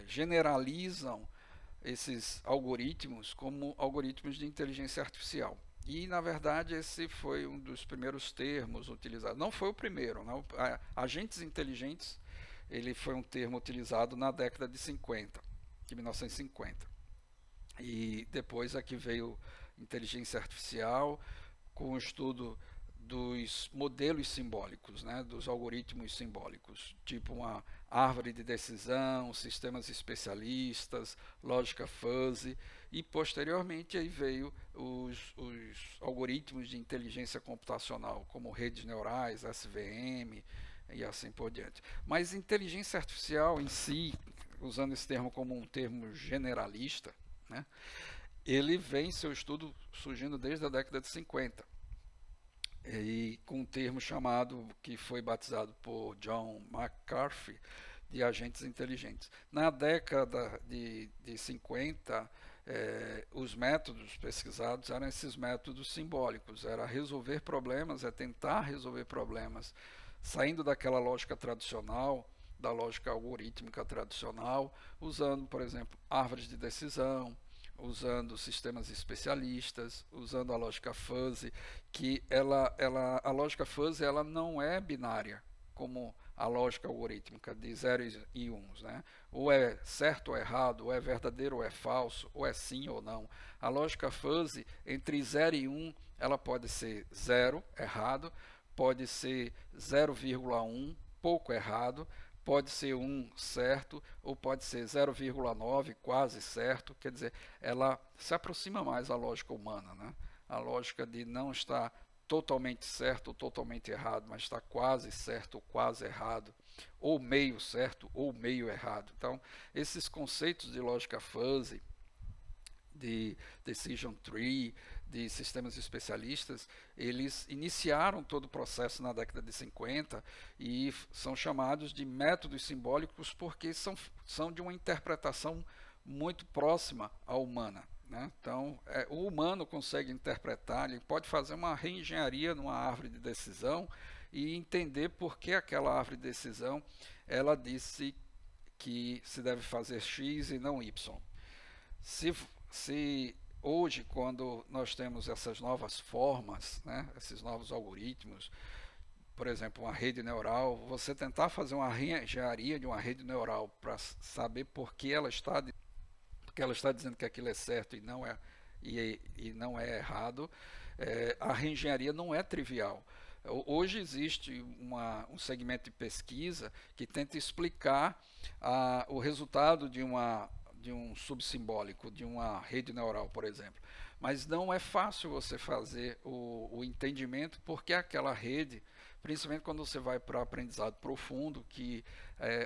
generalizam esses algoritmos como algoritmos de inteligência artificial. E, na verdade, esse foi um dos primeiros termos utilizados. Não foi o primeiro, não. Agentes inteligentes, ele foi um termo utilizado na década de 50, de 1950. E depois aqui veio inteligência artificial, com o estudo dos modelos simbólicos, né, dos algoritmos simbólicos, tipo uma árvore de decisão, sistemas especialistas, lógica fuzzy, e posteriormente aí veio os algoritmos de inteligência computacional, como redes neurais, SVM e assim por diante. Mas inteligência artificial em si, usando esse termo como um termo generalista, né, ele vem seu estudo surgindo desde a década de 50. E com um termo chamado, que foi batizado por John McCarthy, de agentes inteligentes. Na década de 50, os métodos pesquisados eram esses métodos simbólicos, era resolver problemas, tentar resolver problemas, saindo daquela lógica tradicional, da lógica algorítmica tradicional, usando, por exemplo, árvores de decisão, usando sistemas especialistas, usando a lógica fuzzy, que a lógica fuzzy ela não é binária, como a lógica algorítmica de zeros e uns, né? Ou é certo ou errado, ou é verdadeiro ou é falso, ou é sim ou não. A lógica fuzzy, entre 0 e 1, ela pode ser 0, errado, pode ser 0,1, pouco errado, pode ser 1 certo, ou pode ser 0,9 quase certo, quer dizer, ela se aproxima mais à lógica humana, né? A lógica de não estar totalmente certo ou totalmente errado, mas está quase certo ou quase errado, ou meio certo ou meio errado. Então, esses conceitos de lógica fuzzy, de decision tree, de sistemas especialistas, eles iniciaram todo o processo na década de 50 e são chamados de métodos simbólicos porque são de uma interpretação muito próxima à humana, né? Então, o humano consegue interpretar, ele pode fazer uma reengenharia numa árvore de decisão e entender por que aquela árvore de decisão ela disse que se deve fazer X e não Y. Se hoje, quando nós temos essas novas formas, né, esses novos algoritmos, por exemplo, uma rede neural, você tentar fazer uma reengenharia de uma rede neural para saber por que ela está dizendo que aquilo é certo e não é errado, a reengenharia não é trivial. Hoje existe um segmento de pesquisa que tenta explicar o resultado de um subsimbólico, de uma rede neural, por exemplo. Mas não é fácil você fazer o entendimento, porque aquela rede, principalmente quando você vai para aprendizado profundo, que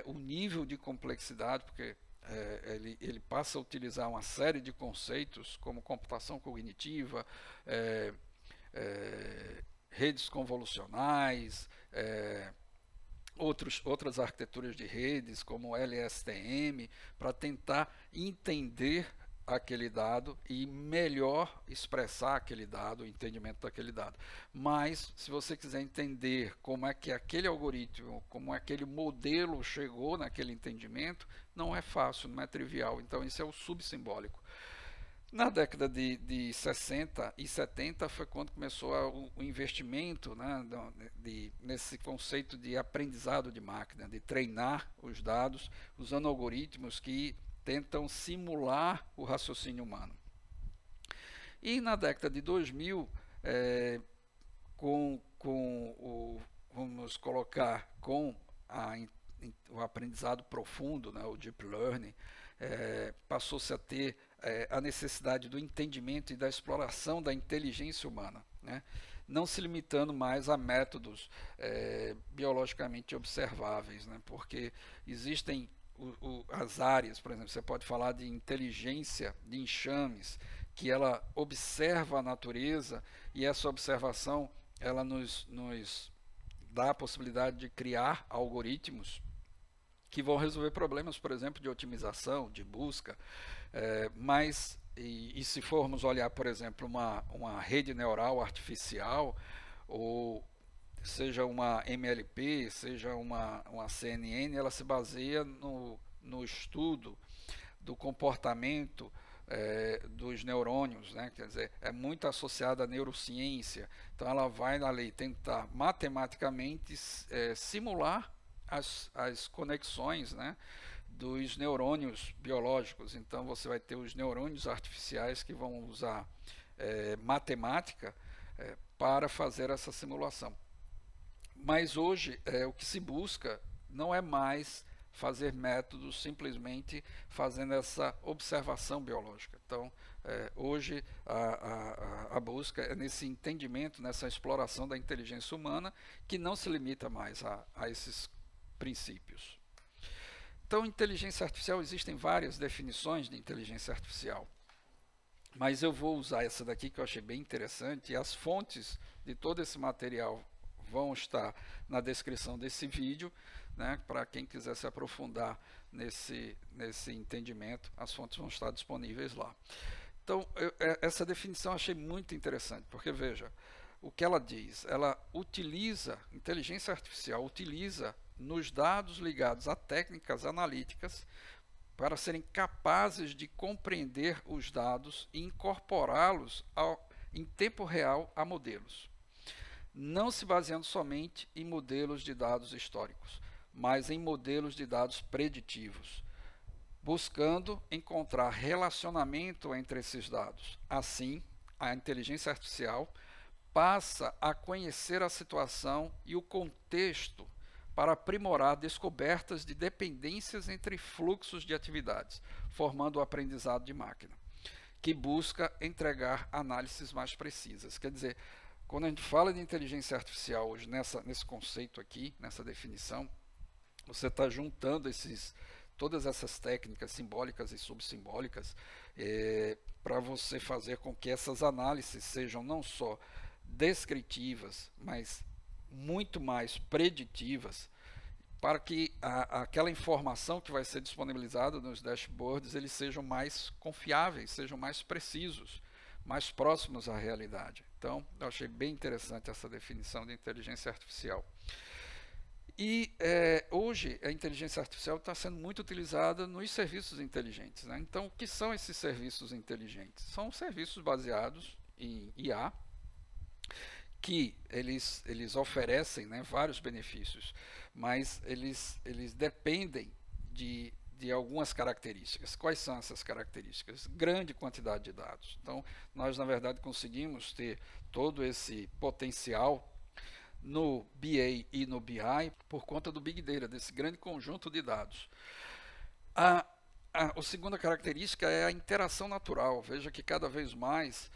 o nível de complexidade, porque ele passa a utilizar uma série de conceitos, como computação cognitiva, redes convolucionais, outras arquiteturas de redes, como LSTM, para tentar entender aquele dado e melhor expressar aquele dado, o entendimento daquele dado. Mas, se você quiser entender como é que aquele algoritmo, como aquele modelo chegou naquele entendimento, não é fácil, não é trivial. Então, isso é o subsimbólico. Na década de 60 e 70 foi quando começou o investimento, né, nesse conceito de aprendizado de máquina, de treinar os dados usando algoritmos que tentam simular o raciocínio humano. E na década de 2000, vamos colocar com o aprendizado profundo, né, o Deep Learning, passou-se a ter a necessidade do entendimento e da exploração da inteligência humana, né? Não se limitando mais a métodos biologicamente observáveis, né? Porque existem as áreas, por exemplo, você pode falar de inteligência de enxames, que ela observa a natureza, e essa observação ela nos dá a possibilidade de criar algoritmos que vão resolver problemas, por exemplo, de otimização, de busca, mas e se formos olhar, por exemplo, uma rede neural artificial, ou seja uma MLP, seja uma CNN, ela se baseia no estudo do comportamento dos neurônios, né? Quer dizer, é muito associada à neurociência, então ela vai ali tentar matematicamente simular as conexões, né, dos neurônios biológicos. Então você vai ter os neurônios artificiais que vão usar matemática para fazer essa simulação. Mas hoje o que se busca não é mais fazer métodos simplesmente fazendo essa observação biológica. Então, hoje a busca é nesse entendimento, nessa exploração da inteligência humana, que não se limita mais a esses princípios. Então, inteligência artificial, existem várias definições de inteligência artificial, mas eu vou usar essa daqui que eu achei bem interessante, e as fontes de todo esse material vão estar na descrição desse vídeo, né, para quem quiser se aprofundar nesse entendimento, as fontes vão estar disponíveis lá. Então, essa definição eu achei muito interessante, porque veja, o que ela diz, ela utiliza, inteligência artificial utiliza nos dados ligados a técnicas analíticas para serem capazes de compreender os dados e incorporá-los em tempo real a modelos, não se baseando somente em modelos de dados históricos, mas em modelos de dados preditivos, buscando encontrar relacionamento entre esses dados. Assim, a inteligência artificial passa a conhecer a situação e o contexto para aprimorar descobertas de dependências entre fluxos de atividades, formando o aprendizado de máquina, que busca entregar análises mais precisas. Quer dizer, quando a gente fala de inteligência artificial hoje, nesse conceito aqui, nessa definição, você está juntando todas essas técnicas simbólicas e subsimbólicas para você fazer com que essas análises sejam não só descritivas, mas muito mais preditivas, para que aquela informação que vai ser disponibilizada nos dashboards eles sejam mais confiáveis, sejam mais precisos, mais próximos à realidade. Então, eu achei bem interessante essa definição de inteligência artificial. E hoje a inteligência artificial está sendo muito utilizada nos serviços inteligentes, né? Então, o que são esses serviços inteligentes? São serviços baseados em IA, que eles oferecem, né, vários benefícios, mas eles dependem de algumas características. Quais são essas características? Grande quantidade de dados. Então, nós, na verdade, conseguimos ter todo esse potencial no BA e no BI por conta do Big Data, desse grande conjunto de dados. A segunda característica é a interação natural. Veja que cada vez mais,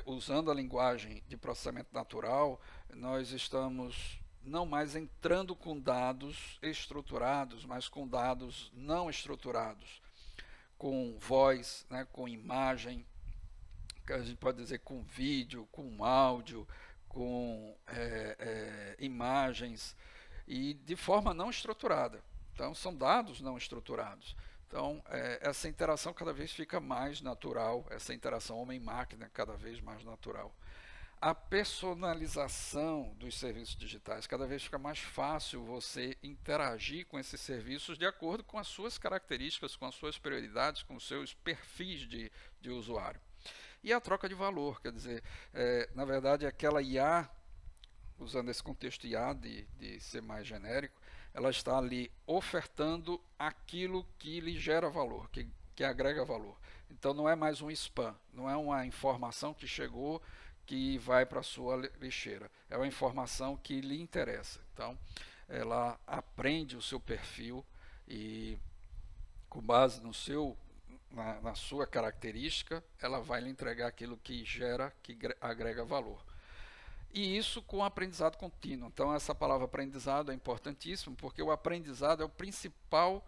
usando a linguagem de processamento natural, nós estamos não mais entrando com dados estruturados, mas com dados não estruturados, com voz, né, com imagem, que a gente pode dizer com vídeo, com áudio, com imagens, e de forma não estruturada. Então, são dados não estruturados. Então, essa interação cada vez fica mais natural, essa interação homem-máquina cada vez mais natural. A personalização dos serviços digitais, cada vez fica mais fácil você interagir com esses serviços de acordo com as suas características, com as suas prioridades, com os seus perfis de usuário. E a troca de valor, quer dizer, na verdade, aquela IA, usando esse contexto IA de ser mais genérico, ela está ali ofertando aquilo que lhe gera valor, que agrega valor. Então não é mais um spam, não é uma informação que chegou que vai para a sua lixeira, é uma informação que lhe interessa. Então ela aprende o seu perfil e, com base na sua característica, ela vai lhe entregar aquilo que agrega valor. E isso com aprendizado contínuo. Então, essa palavra aprendizado é importantíssimo, porque o aprendizado é o principal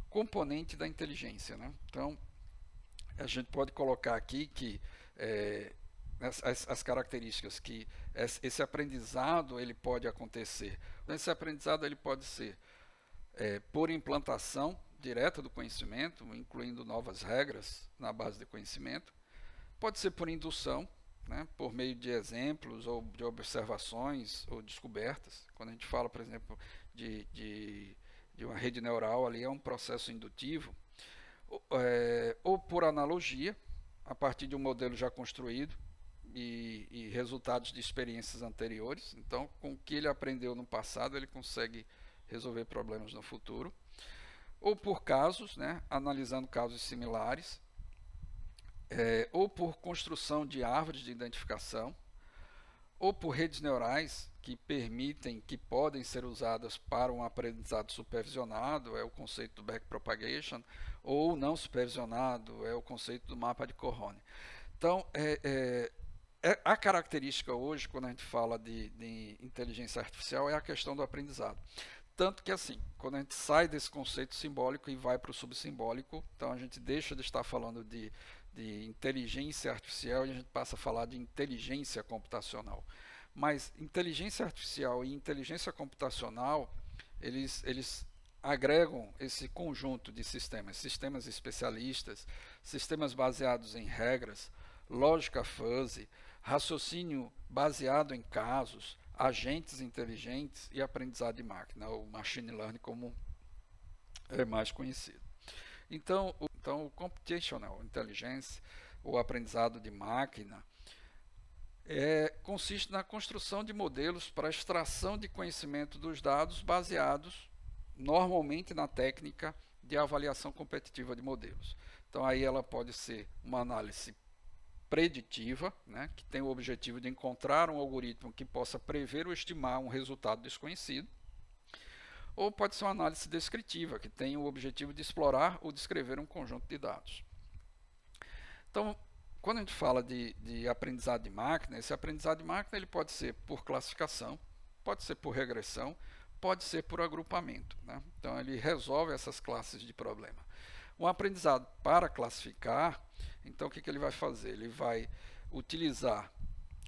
componente da inteligência, né? Então, A gente pode colocar aqui que as características que esse aprendizado ele pode acontecer. Esse aprendizado ele pode ser por implantação direta do conhecimento, incluindo novas regras na base de conhecimento. Pode ser por indução, né, por meio de exemplos ou de observações ou descobertas. Quando a gente fala, por exemplo, de uma rede neural, ali é um processo indutivo. Ou por analogia, a partir de um modelo já construído e resultados de experiências anteriores. Então, com o que ele aprendeu no passado, ele consegue resolver problemas no futuro. Ou por casos, né, analisando casos similares. Ou por construção de árvores de identificação, ou por redes neurais que podem ser usadas para um aprendizado supervisionado, é o conceito do backpropagation, ou não supervisionado, é o conceito do mapa de Cohn. Então, a característica hoje, quando a gente fala de inteligência artificial, é a questão do aprendizado. Tanto que, assim, quando a gente sai desse conceito simbólico e vai para o subsimbólico, então a gente deixa de estar falando de inteligência artificial e a gente passa a falar de inteligência computacional. Mas inteligência artificial e inteligência computacional, eles agregam esse conjunto de sistemas especialistas, sistemas baseados em regras, lógica fuzzy, raciocínio baseado em casos, agentes inteligentes e aprendizado de máquina, ou machine learning como é mais conhecido. Então, o computational intelligence, o aprendizado de máquina, consiste na construção de modelos para extração de conhecimento dos dados baseados normalmente na técnica de avaliação competitiva de modelos. Então, aí ela pode ser uma análise preditiva, né, que tem o objetivo de encontrar um algoritmo que possa prever ou estimar um resultado desconhecido, ou pode ser uma análise descritiva, que tem o objetivo de explorar ou descrever um conjunto de dados. Então, quando a gente fala de aprendizado de máquina, esse aprendizado de máquina ele pode ser por classificação, pode ser por regressão, pode ser por agrupamento, né? Então, ele resolve essas classes de problema. Um aprendizado para classificar, então o que ele vai fazer? Ele vai utilizar,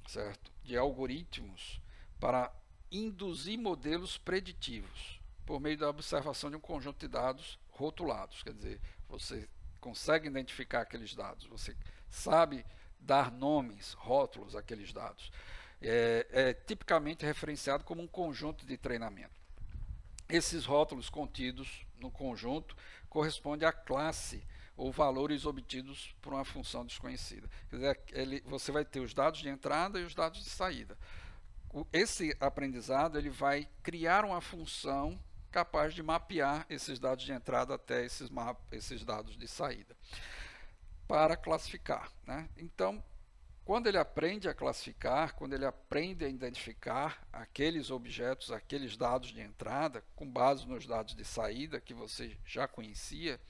certo, de algoritmos para induzir modelos preditivos por meio da observação de um conjunto de dados rotulados. Quer dizer, você consegue identificar aqueles dados, você sabe dar nomes, rótulos àqueles dados. É tipicamente referenciado como um conjunto de treinamento. Esses rótulos contidos no conjunto correspondem à classe ou valores obtidos por uma função desconhecida. Quer dizer, você vai ter os dados de entrada e os dados de saída. Esse aprendizado ele vai criar uma função capaz de mapear esses dados de entrada até esses dados de saída, para classificar, né? Então, quando ele aprende a classificar, quando ele aprende a identificar aqueles objetos, aqueles dados de entrada, com base nos dados de saída que você já conhecia,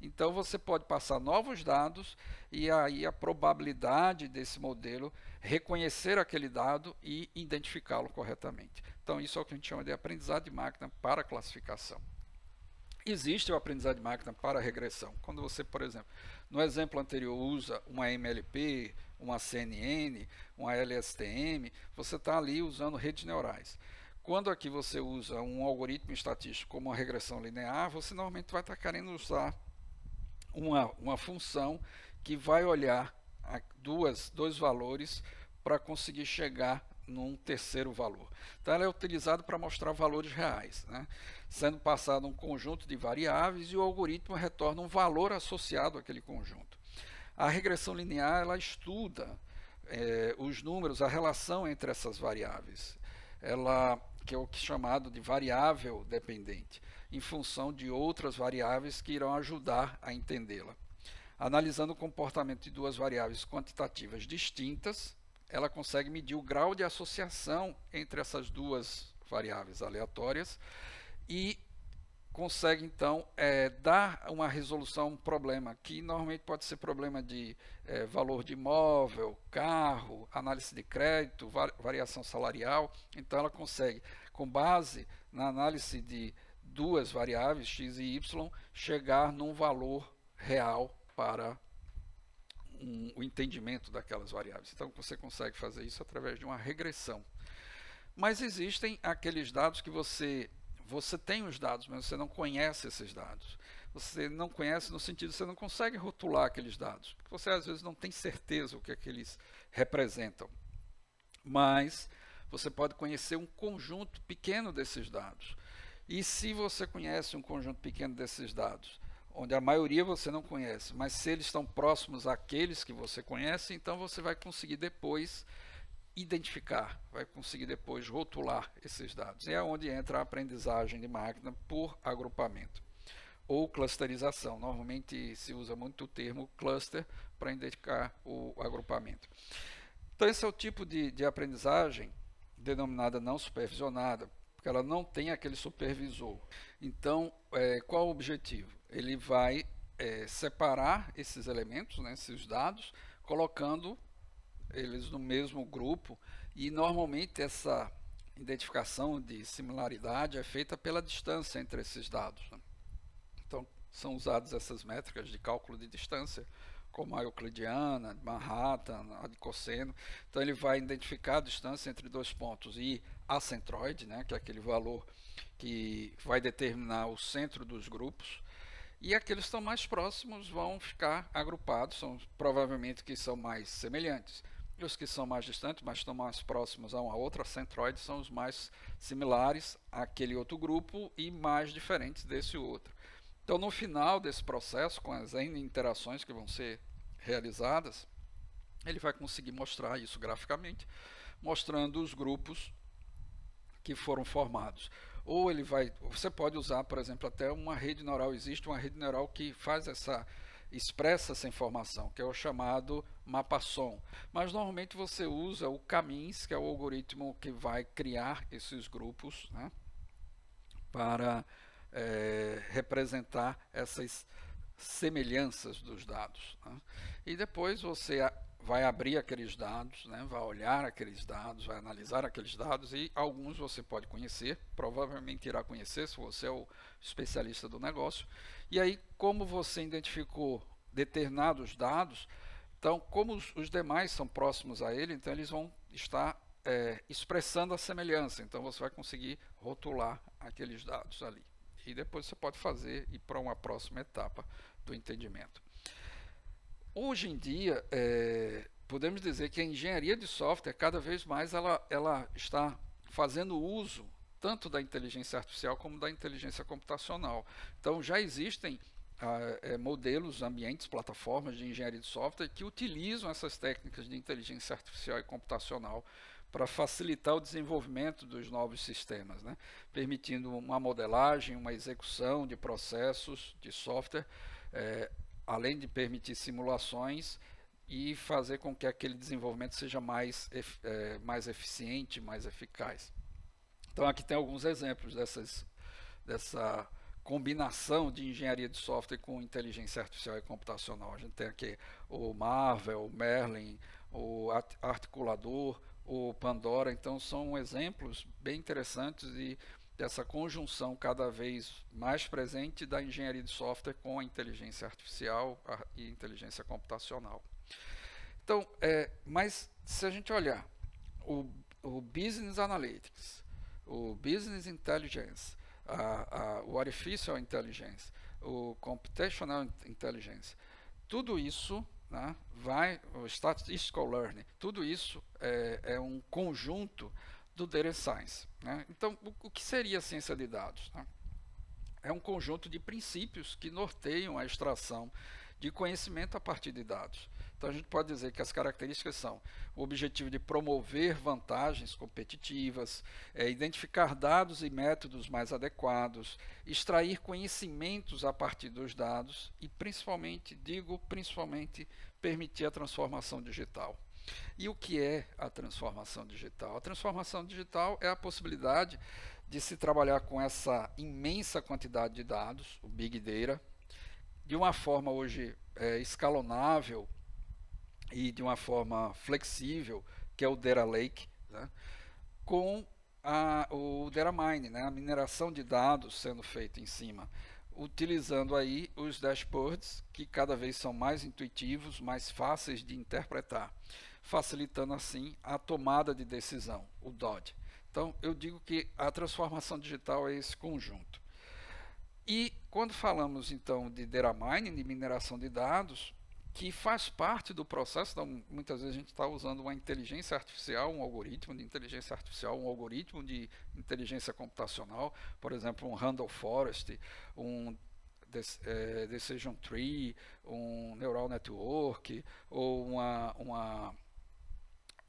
então você pode passar novos dados e aí a probabilidade desse modelo reconhecer aquele dado e identificá-lo corretamente. Então isso é o que a gente chama de aprendizado de máquina para classificação. Existe o aprendizado de máquina para regressão. Quando você, por exemplo, no exemplo anterior usa uma MLP, uma CNN, uma LSTM, você está ali usando redes neurais. Quando aqui você usa um algoritmo estatístico como uma regressão linear, você normalmente vai estar querendo usar uma função que vai olhar dois valores para conseguir chegar num terceiro valor. Então ela é utilizada para mostrar valores reais, né? Sendo passado um conjunto de variáveis e o algoritmo retorna um valor associado àquele conjunto. A regressão linear ela estuda os números, a relação entre essas variáveis, que é o que é chamado de variável dependente, em função de outras variáveis que irão ajudar a entendê-la. Analisando o comportamento de duas variáveis quantitativas distintas, ela consegue medir o grau de associação entre essas duas variáveis aleatórias e consegue, então, dar uma resolução a um problema que normalmente pode ser problema de valor de imóvel, carro, análise de crédito, variação salarial. Então, ela consegue, com base na análise de duas variáveis, x e y, chegar num valor real para o entendimento daquelas variáveis. Então você consegue fazer isso através de uma regressão. Mas existem aqueles dados que você tem os dados, mas você não conhece esses dados. Você não conhece no sentido que você não consegue rotular aqueles dados, porque você às vezes não tem certeza o que é que eles representam. Mas você pode conhecer um conjunto pequeno desses dados. E se você conhece um conjunto pequeno desses dados, onde a maioria você não conhece, mas se eles estão próximos àqueles que você conhece, então você vai conseguir depois identificar, vai conseguir depois rotular esses dados. E é onde entra a aprendizagem de máquina por agrupamento ou clusterização. Normalmente se usa muito o termo cluster para indicar o agrupamento. Então esse é o tipo de aprendizagem denominada não supervisionada, porque ela não tem aquele supervisor. Então, qual o objetivo? Ele vai separar esses elementos, né, esses dados, colocando eles no mesmo grupo, e normalmente essa identificação de similaridade é feita pela distância entre esses dados, né? Então são usadas essas métricas de cálculo de distância, como a euclidiana, de Manhattan, a de cosseno. Então ele vai identificar a distância entre dois pontos e a centroide, né, que é aquele valor que vai determinar o centro dos grupos, e aqueles que estão mais próximos vão ficar agrupados, são provavelmente que são mais semelhantes. E os que são mais distantes, mas estão mais próximos a uma outra centroide, são os mais similares àquele outro grupo e mais diferentes desse outro. Então, no final desse processo, com as N interações que vão ser realizadas, ele vai conseguir mostrar isso graficamente, mostrando os grupos que foram formados. Ou você pode usar, por exemplo, até uma rede neural. Existe uma rede neural que expressa essa informação, que é o chamado mapa-som. Mas normalmente você usa o K-means, que é o algoritmo que vai criar esses grupos, né, para representar essas semelhanças dos dados, né? E depois você vai abrir aqueles dados, né, vai olhar aqueles dados, vai analisar aqueles dados, e alguns você pode conhecer, provavelmente irá conhecer se você é o especialista do negócio. E aí, como você identificou determinados dados, então como os demais são próximos a ele, então eles vão estar expressando a semelhança, então você vai conseguir rotular aqueles dados ali. E depois você pode ir para uma próxima etapa do entendimento. Hoje em dia, podemos dizer que a engenharia de software, cada vez mais, ela está fazendo uso tanto da inteligência artificial como da inteligência computacional. Então, já existem modelos, ambientes, plataformas de engenharia de software que utilizam essas técnicas de inteligência artificial e computacional para facilitar o desenvolvimento dos novos sistemas, né? Permitindo uma modelagem, uma execução de processos de software, além de permitir simulações e fazer com que aquele desenvolvimento seja mais eficiente, mais eficaz. Então aqui tem alguns exemplos dessa combinação de engenharia de software com inteligência artificial e computacional. A gente tem aqui o Marvel, o Merlin, o articulador, o Pandora. Então são exemplos bem interessantes dessa conjunção cada vez mais presente da engenharia de software com a inteligência artificial e inteligência computacional. Então, mas se a gente olhar o Business Analytics, o Business Intelligence, o Artificial Intelligence, o Computational Intelligence, tudo isso, né, o Statistical Learning, tudo isso é um conjunto do Data Science, né? Então, o que seria a ciência de dados, né? É um conjunto de princípios que norteiam a extração de conhecimento a partir de dados. Então, a gente pode dizer que as características são o objetivo de promover vantagens competitivas, identificar dados e métodos mais adequados, extrair conhecimentos a partir dos dados e, principalmente, permitir a transformação digital. E o que é a transformação digital? A transformação digital é a possibilidade de se trabalhar com essa imensa quantidade de dados, o Big Data, de uma forma hoje escalonável e de uma forma flexível, que é o Data Lake, né, com o Data Mining, né, a mineração de dados sendo feita em cima. utilizando aí os dashboards, que cada vez são mais intuitivos, mais fáceis de interpretar, facilitando assim a tomada de decisão, o DOD. Então, eu digo que a transformação digital é esse conjunto. E quando falamos então de data mining, de mineração de dados, que faz parte do processo, então, muitas vezes a gente está usando uma inteligência artificial, um algoritmo de inteligência artificial, um algoritmo de inteligência computacional, por exemplo, um Randall Forest, um Decision Tree, um Neural Network, ou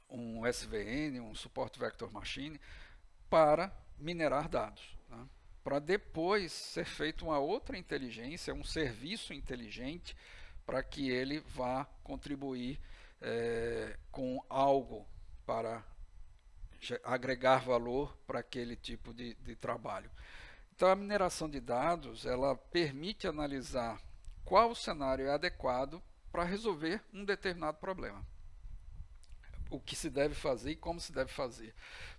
um SVN, um Support Vector Machine, para minerar dados, né? Para depois ser feita uma outra inteligência, um serviço inteligente, para que ele vá contribuir com algo para agregar valor para aquele tipo de trabalho. Então, a mineração de dados, ela permite analisar qual o cenário é adequado para resolver um determinado problema. O que se deve fazer e como se deve fazer.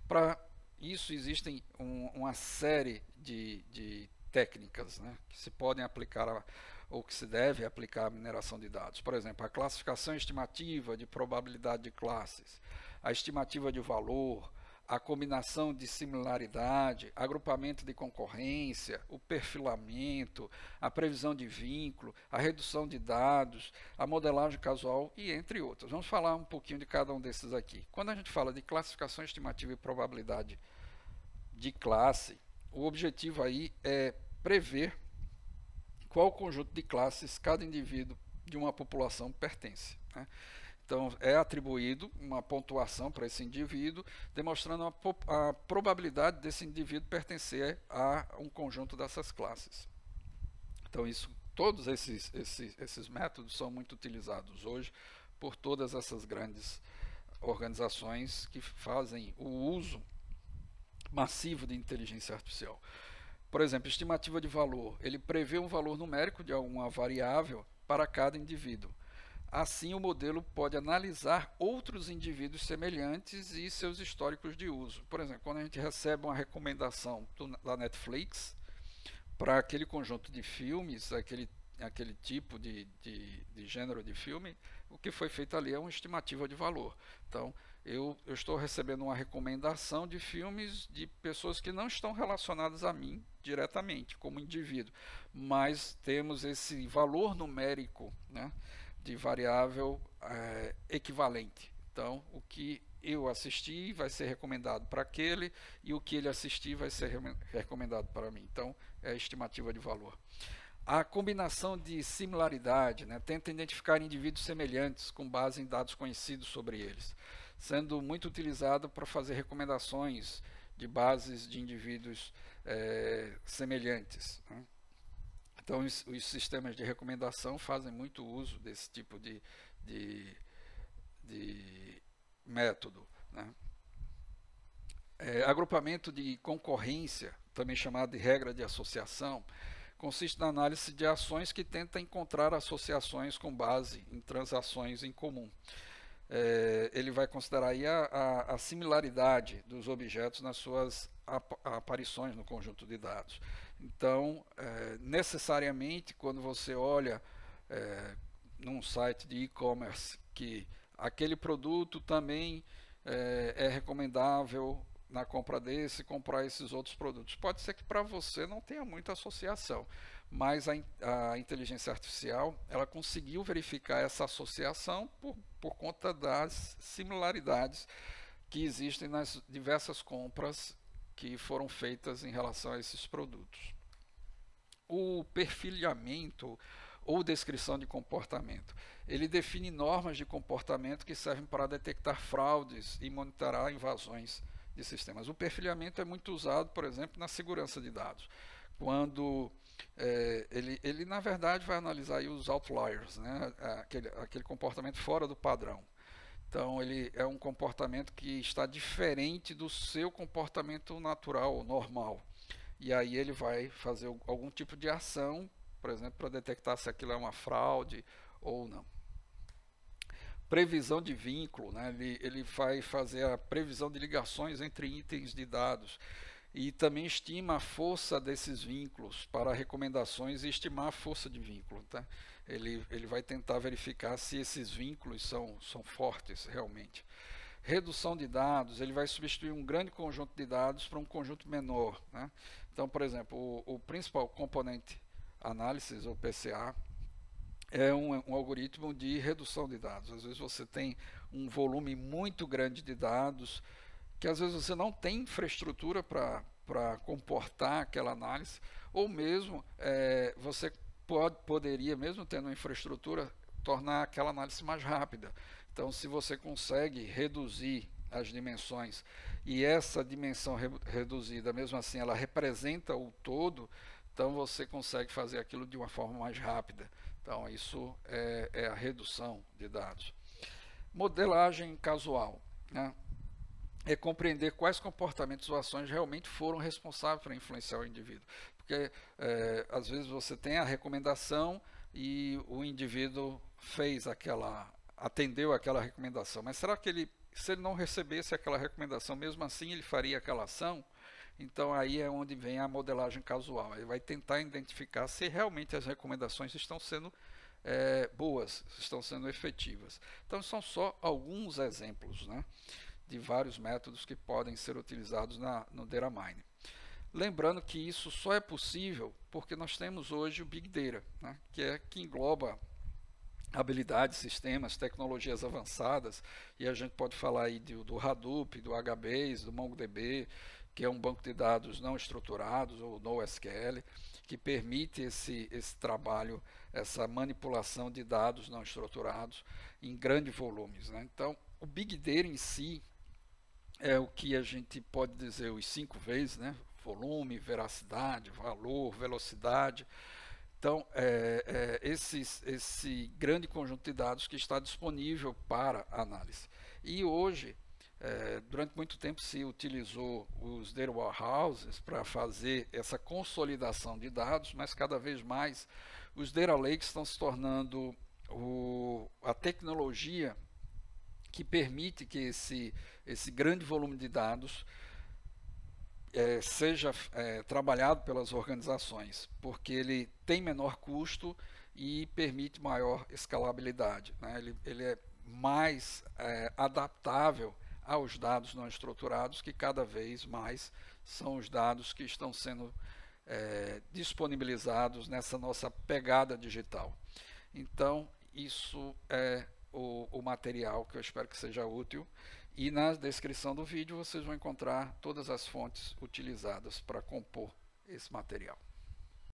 Para isso existem uma série de técnicas, né, que se podem aplicar ou que se deve aplicar à mineração de dados. Por exemplo, a classificação estimativa de probabilidade de classes, a estimativa de valor, a combinação de similaridade, agrupamento de concorrência, o perfilamento, a previsão de vínculo, a redução de dados, a modelagem casual e entre outros. Vamos falar um pouquinho de cada um desses aqui. Quando a gente fala de classificação estimativa e probabilidade de classe, o objetivo aí é prever qual conjunto de classes cada indivíduo de uma população pertence, né? Então, é atribuído uma pontuação para esse indivíduo, demonstrando a probabilidade desse indivíduo pertencer a um conjunto dessas classes. Então, todos esses métodos são muito utilizados hoje por todas essas grandes organizações que fazem o uso massivo de inteligência artificial. Por exemplo, estimativa de valor. Ele prevê um valor numérico de alguma variável para cada indivíduo. Assim, o modelo pode analisar outros indivíduos semelhantes e seus históricos de uso. Por exemplo, quando a gente recebe uma recomendação da Netflix para aquele conjunto de filmes, aquele tipo de gênero de filme, o que foi feito ali é uma estimativa de valor. Então, eu estou recebendo uma recomendação de filmes de pessoas que não estão relacionadas a mim diretamente, como indivíduo, mas temos esse valor numérico, né, de variável equivalente. Então, o que eu assisti vai ser recomendado para aquele e o que ele assistir vai ser recomendado para mim. Então, é a estimativa de valor. A combinação de similaridade, né, tenta identificar indivíduos semelhantes com base em dados conhecidos sobre eles, sendo muito utilizado para fazer recomendações de bases de indivíduos semelhantes, né? Então, os sistemas de recomendação fazem muito uso desse tipo de método, né? Agrupamento de concorrência, também chamado de regra de associação, consiste na análise de ações que tentam encontrar associações com base em transações em comum. Ele vai considerar aí a similaridade dos objetos nas suas aparições no conjunto de dados. Então, necessariamente, quando você olha num site de e-commerce que aquele produto também é recomendável na compra comprar esses outros produtos. Pode ser que para você não tenha muita associação, mas a inteligência artificial ela conseguiu verificar essa associação por conta das similaridades que existem nas diversas compras que foram feitas em relação a esses produtos. O perfilhamento ou descrição de comportamento. Ele define normas de comportamento que servem para detectar fraudes e monitorar invasões de sistemas. O perfilhamento é muito usado, por exemplo, na segurança de dados, quando ele na verdade vai analisar aí os outliers, né? aquele comportamento fora do padrão. Então, ele é um comportamento que está diferente do seu comportamento natural, normal. E aí ele vai fazer algum tipo de ação, por exemplo, para detectar se aquilo é uma fraude ou não. Previsão de vínculo, né? Ele vai fazer a previsão de ligações entre itens de dados e também estima a força desses vínculos para recomendações e estimar a força de vínculo. Tá? Ele vai tentar verificar se esses vínculos são fortes realmente. Redução de dados, ele vai substituir um grande conjunto de dados para um conjunto menor. Né? Então, por exemplo, o Principal Component Analysis, ou PCA, é um algoritmo de redução de dados. Às vezes você tem um volume muito grande de dados, que às vezes você não tem infraestrutura para comportar aquela análise, ou mesmo você poderia, mesmo tendo uma infraestrutura, tornar aquela análise mais rápida. Então, se você consegue reduzir as dimensões e essa dimensão reduzida, mesmo assim, ela representa o todo, então você consegue fazer aquilo de uma forma mais rápida. Então, isso é a redução de dados. Modelagem casual, né? É compreender quais comportamentos ou ações realmente foram responsáveis para influenciar o indivíduo. Porque, às vezes, você tem a recomendação e o indivíduo atendeu aquela recomendação, mas será que se ele não recebesse aquela recomendação, mesmo assim ele faria aquela ação? Então aí é onde vem a modelagem casual. Ele vai tentar identificar se realmente as recomendações estão sendo boas, estão sendo efetivas. Então são só alguns exemplos, né, de vários métodos que podem ser utilizados no Data Mining. Lembrando que isso só é possível porque nós temos hoje o Big Data, né, que engloba habilidades, sistemas, tecnologias avançadas, e a gente pode falar aí do Hadoop, do HBase, do MongoDB, que é um banco de dados não estruturados, ou NoSQL, que permite esse trabalho, essa manipulação de dados não estruturados em grandes volumes. Né? Então, o Big Data em si é o que a gente pode dizer os 5 vezes, né? Volume, veracidade, valor, velocidade. Então, esse grande conjunto de dados que está disponível para análise. E hoje, durante muito tempo se utilizou os data warehouses para fazer essa consolidação de dados, mas cada vez mais os data lakes estão se tornando a tecnologia que permite que esse grande volume de dados seja trabalhado pelas organizações, porque ele tem menor custo e permite maior escalabilidade. Né? Ele é mais adaptável aos dados não estruturados, que cada vez mais são os dados que estão sendo disponibilizados nessa nossa pegada digital. Então, isso é o material que eu espero que seja útil. E na descrição do vídeo vocês vão encontrar todas as fontes utilizadas para compor esse material.